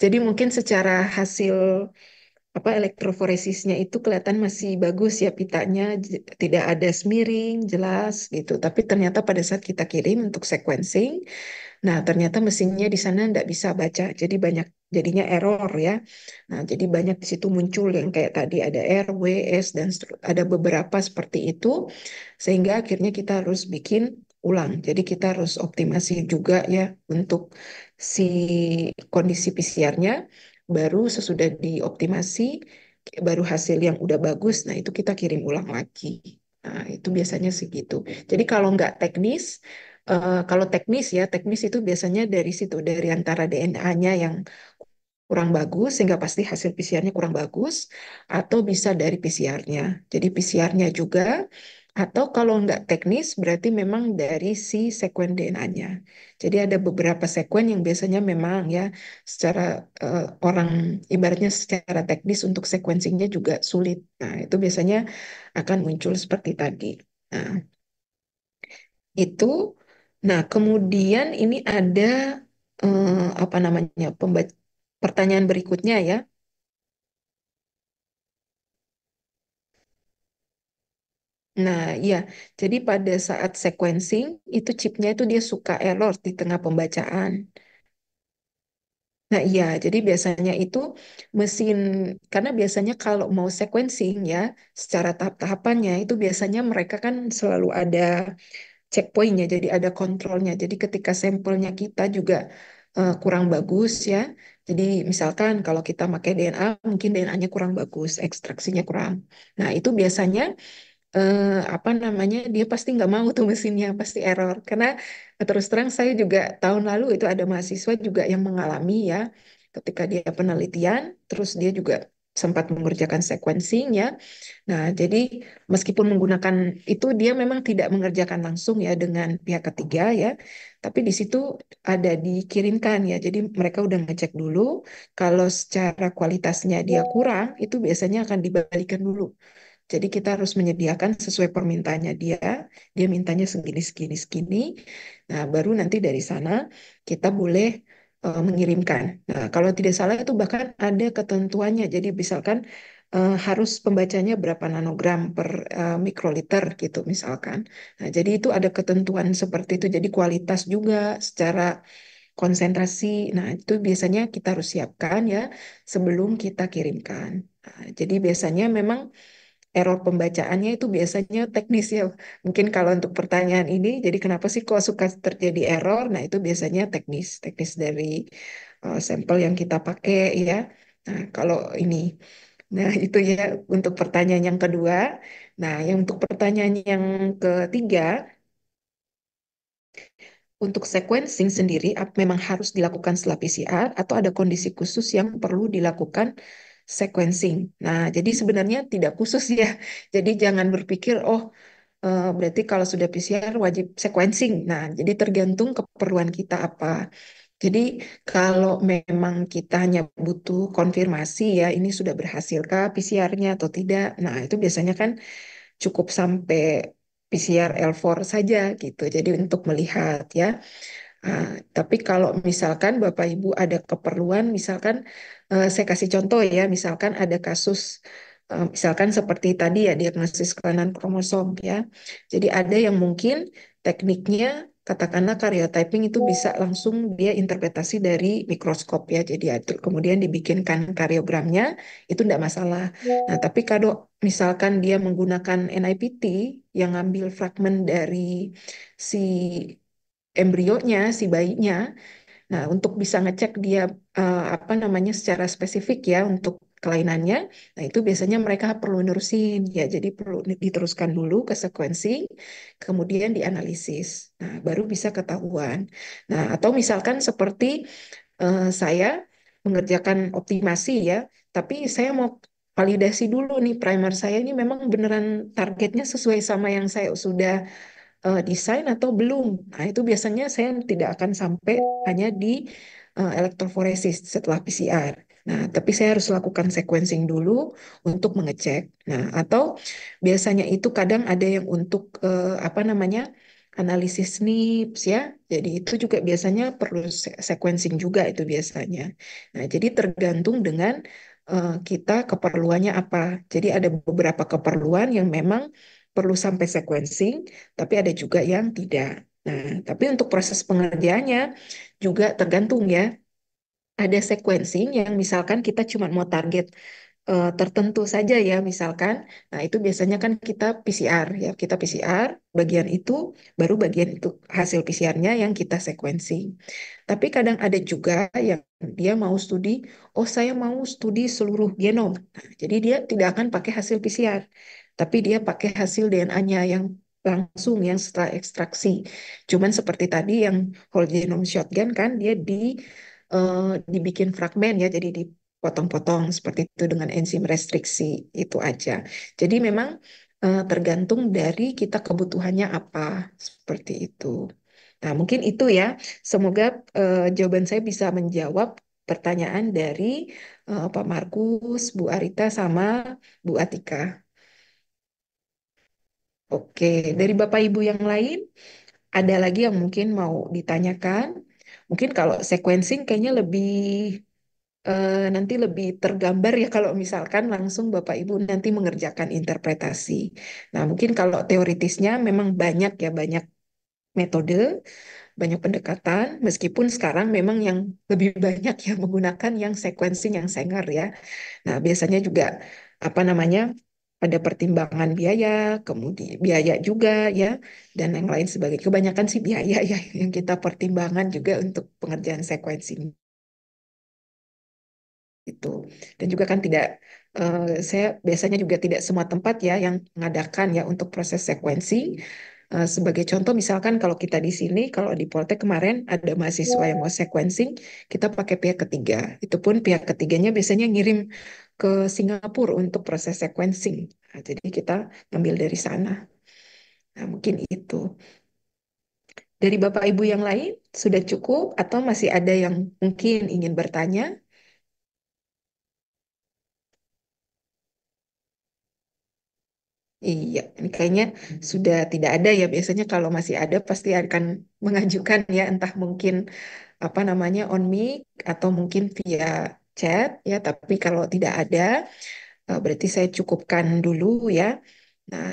Jadi mungkin secara hasil apa elektroforesisnya itu kelihatan masih bagus ya pitanya tidak ada smearing jelas gitu. Tapi ternyata pada saat kita kirim untuk sequencing, nah, ternyata mesinnya di sana tidak bisa baca, jadi banyak jadinya error ya. Nah, jadi banyak di situ muncul yang kayak tadi ada R, W, S dan ada beberapa seperti itu, sehingga akhirnya kita harus bikin ulang. Jadi kita harus optimasi juga ya untuk si kondisi PCR-nya, baru sesudah dioptimasi, baru hasil yang udah bagus, nah itu kita kirim ulang lagi. Nah, itu biasanya segitu. Jadi kalau nggak teknis, kalau teknis ya, teknis itu biasanya dari situ, dari antara DNA-nya yang kurang bagus, sehingga pasti hasil PCR-nya kurang bagus, atau bisa dari PCR-nya. Jadi PCR-nya juga, atau kalau nggak teknis, berarti memang dari si sekuen DNA-nya. Jadi ada beberapa sekuen yang biasanya memang ya, secara orang, ibaratnya secara teknis untuk sequencingnya juga sulit. Nah, itu biasanya akan muncul seperti tadi. Nah, itu. Nah, kemudian ini ada apa namanya pertanyaan berikutnya ya. Nah, iya. Jadi pada saat sequencing itu chipnya itu dia suka error di tengah pembacaan. Nah, iya. Jadi biasanya itu mesin karena biasanya kalau mau sequencing ya secara tahap-tahapannya itu biasanya mereka kan selalu ada checkpointnya, jadi ada kontrolnya. Jadi ketika sampelnya kita juga kurang bagus ya. Jadi misalkan kalau kita pakai DNA, mungkin DNA-nya kurang bagus, ekstraksinya kurang. Nah itu biasanya apa namanya dia pasti nggak mau tuh mesinnya pasti error. Karena terus terang saya juga tahun lalu itu ada mahasiswa juga yang mengalami ya, ketika dia penelitian, terus dia juga sempat mengerjakan sequencing ya. Nah, jadi meskipun menggunakan itu dia memang tidak mengerjakan langsung ya dengan pihak ketiga ya, tapi di situ ada dikirimkan ya. Jadi mereka udah ngecek dulu kalau secara kualitasnya dia kurang, itu biasanya akan dibalikan dulu. Jadi kita harus menyediakan sesuai permintaannya dia. Dia mintanya segini, segini, segini. Nah, baru nanti dari sana kita boleh mengirimkan. Nah, kalau tidak salah itu bahkan ada ketentuannya. Jadi misalkan harus pembacanya berapa nanogram per mikroliter gitu misalkan. Nah, jadi itu ada ketentuan seperti itu. Jadi kualitas juga secara konsentrasi. Nah, itu biasanya kita harus siapkan ya sebelum kita kirimkan. Nah, jadi biasanya memang error pembacaannya itu biasanya teknis ya. Mungkin kalau untuk pertanyaan ini, jadi kenapa sih kok suka terjadi error? Nah, itu biasanya teknis, teknis dari sampel yang kita pakai ya. Nah, kalau ini, nah itu ya untuk pertanyaan yang kedua. Nah, yang untuk pertanyaan yang ketiga, untuk sequencing sendiri memang harus dilakukan setelah PCR atau ada kondisi khusus yang perlu dilakukan sequencing. Nah, jadi sebenarnya tidak khusus ya. Jadi jangan berpikir, oh berarti kalau sudah PCR wajib sequencing. Nah, jadi tergantung keperluan kita apa. Jadi kalau memang kita hanya butuh konfirmasi ya, ini sudah berhasilkah PCR-nya atau tidak. Nah, itu biasanya kan cukup sampai PCR L4 saja gitu. Jadi untuk melihat ya. Nah, tapi kalau misalkan Bapak Ibu ada keperluan, misalkan saya kasih contoh ya, misalkan ada kasus, misalkan seperti tadi ya diagnosis kelainan kromosom ya. Jadi ada yang mungkin tekniknya, katakanlah karyotyping itu bisa langsung dia interpretasi dari mikroskop ya. Jadi kemudian dibikinkan karyogramnya, itu tidak masalah. Nah, tapi kalau misalkan dia menggunakan NIPT yang ngambil fragmen dari si embrionya, si bayinya. Nah, untuk bisa ngecek dia apa namanya secara spesifik ya untuk kelainannya, nah itu biasanya mereka perlu nerusin ya. Jadi perlu diteruskan dulu ke sequencing, kemudian dianalisis. Nah, baru bisa ketahuan. Nah, atau misalkan seperti saya mengerjakan optimasi ya, tapi saya mau validasi dulu nih primer saya ini memang beneran targetnya sesuai sama yang saya sudah desain atau belum. Nah, itu biasanya saya tidak akan sampai hanya di elektroforesis setelah PCR. Nah, tapi saya harus lakukan sequencing dulu untuk mengecek. Nah, atau biasanya itu kadang ada yang untuk apa namanya analisis SNPs ya. Jadi itu juga biasanya perlu sequencing juga itu biasanya. Nah, jadi tergantung dengan kita keperluannya apa. Jadi ada beberapa keperluan yang memang perlu sampai sequencing, tapi ada juga yang tidak. Nah, tapi untuk proses pengerjaannya juga tergantung ya. Ada sequencing yang misalkan kita cuma mau target tertentu saja ya misalkan. Nah, itu biasanya kan kita PCR ya. Kita PCR bagian itu baru bagian itu hasil PCR-nya yang kita sequencing. Tapi kadang ada juga yang dia mau studi, oh saya mau studi seluruh genom. Nah, jadi dia tidak akan pakai hasil PCR, tapi dia pakai hasil DNA-nya yang langsung yang setelah ekstraksi. Cuman seperti tadi yang whole genome shotgun kan dia dibikin fragmen ya, jadi dipotong-potong seperti itu dengan enzim restriksi itu aja. Jadi memang tergantung dari kita kebutuhannya apa seperti itu. Nah, mungkin itu ya. Semoga jawaban saya bisa menjawab pertanyaan dari Pak Markus, Bu Arita, sama Bu Atika. Oke, dari Bapak Ibu yang lain, ada lagi yang mungkin mau ditanyakan? Mungkin kalau sequencing kayaknya lebih nanti lebih tergambar ya kalau misalkan langsung Bapak Ibu nanti mengerjakan interpretasi. Nah, mungkin kalau teoritisnya memang banyak ya, banyak metode, banyak pendekatan, meskipun sekarang memang yang lebih banyak yang menggunakan yang sequencing yang Sanger ya. Nah, biasanya juga apa namanya ada pertimbangan biaya, kemudian biaya juga ya, dan yang lain sebagainya. Kebanyakan sih biaya ya yang kita pertimbangkan juga untuk pengerjaan sequencing itu. Dan juga kan tidak, saya biasanya juga tidak semua tempat ya yang mengadakan ya untuk proses sequencing. Sebagai contoh misalkan kalau kita di sini, kalau di Poltek kemarin ada mahasiswa yang mau sequencing, kita pakai pihak ketiga. Itu pun pihak ketiganya biasanya ngirim ke Singapura untuk proses sequencing. Nah, jadi kita ngambil dari sana. Nah, mungkin itu. Dari Bapak Ibu yang lain, sudah cukup atau masih ada yang mungkin ingin bertanya? Iya, ini kayaknya sudah tidak ada ya. Biasanya kalau masih ada pasti akan mengajukan ya, entah mungkin apa namanya on mic atau mungkin via chat ya. Tapi kalau tidak ada, berarti saya cukupkan dulu ya. Nah,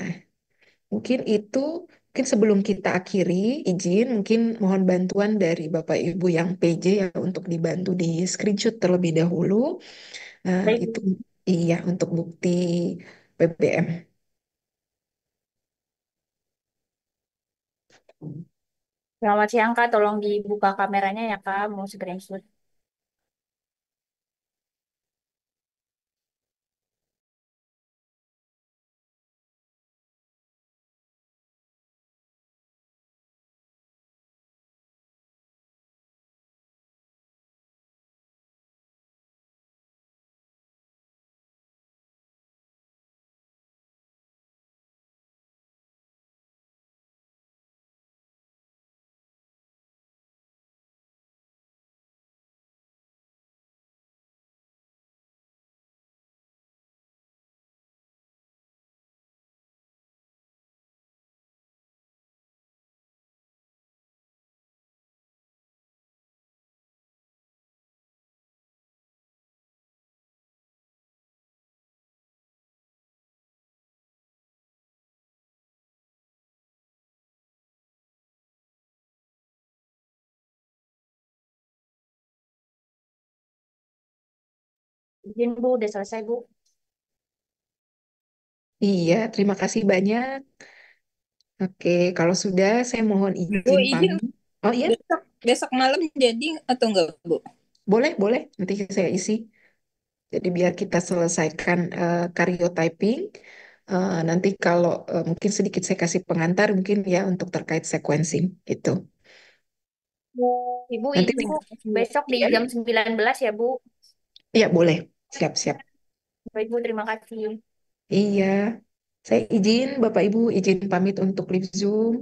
mungkin itu Mungkin sebelum kita akhiri, izin mungkin mohon bantuan dari Bapak Ibu yang PJ ya untuk dibantu di screenshot terlebih dahulu. Baik, Itu Bu. iya untuk bukti BBM. Selamat siang, Kak. Tolong dibuka kameranya ya, Kak. Mau screenshot. Izin, Bu. Udah selesai, Bu. Iya, terima kasih banyak. Oke, kalau sudah saya mohon Bu, izin izin pamit. Oh iya, besok besok malam jadi atau enggak, Bu? boleh, boleh. Nanti saya isi. Jadi biar kita selesaikan karyotyping. Nanti kalau mungkin sedikit saya kasih pengantar mungkin ya untuk terkait sequencing itu. Ibu Nanti izin, Bu. Besok di ya, jam 19 ya, Bu. iya boleh. Siap-siap. Baik, Bu. Terima kasih. Iya, saya izin Bapak Ibu izin pamit untuk live Zoom.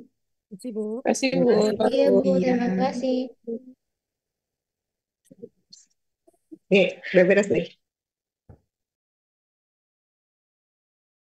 Kasih, Bu. Kasih, Terima Bu. kasih. Iya, Bu. Iya. Terima kasih. Oke, udah beres nih.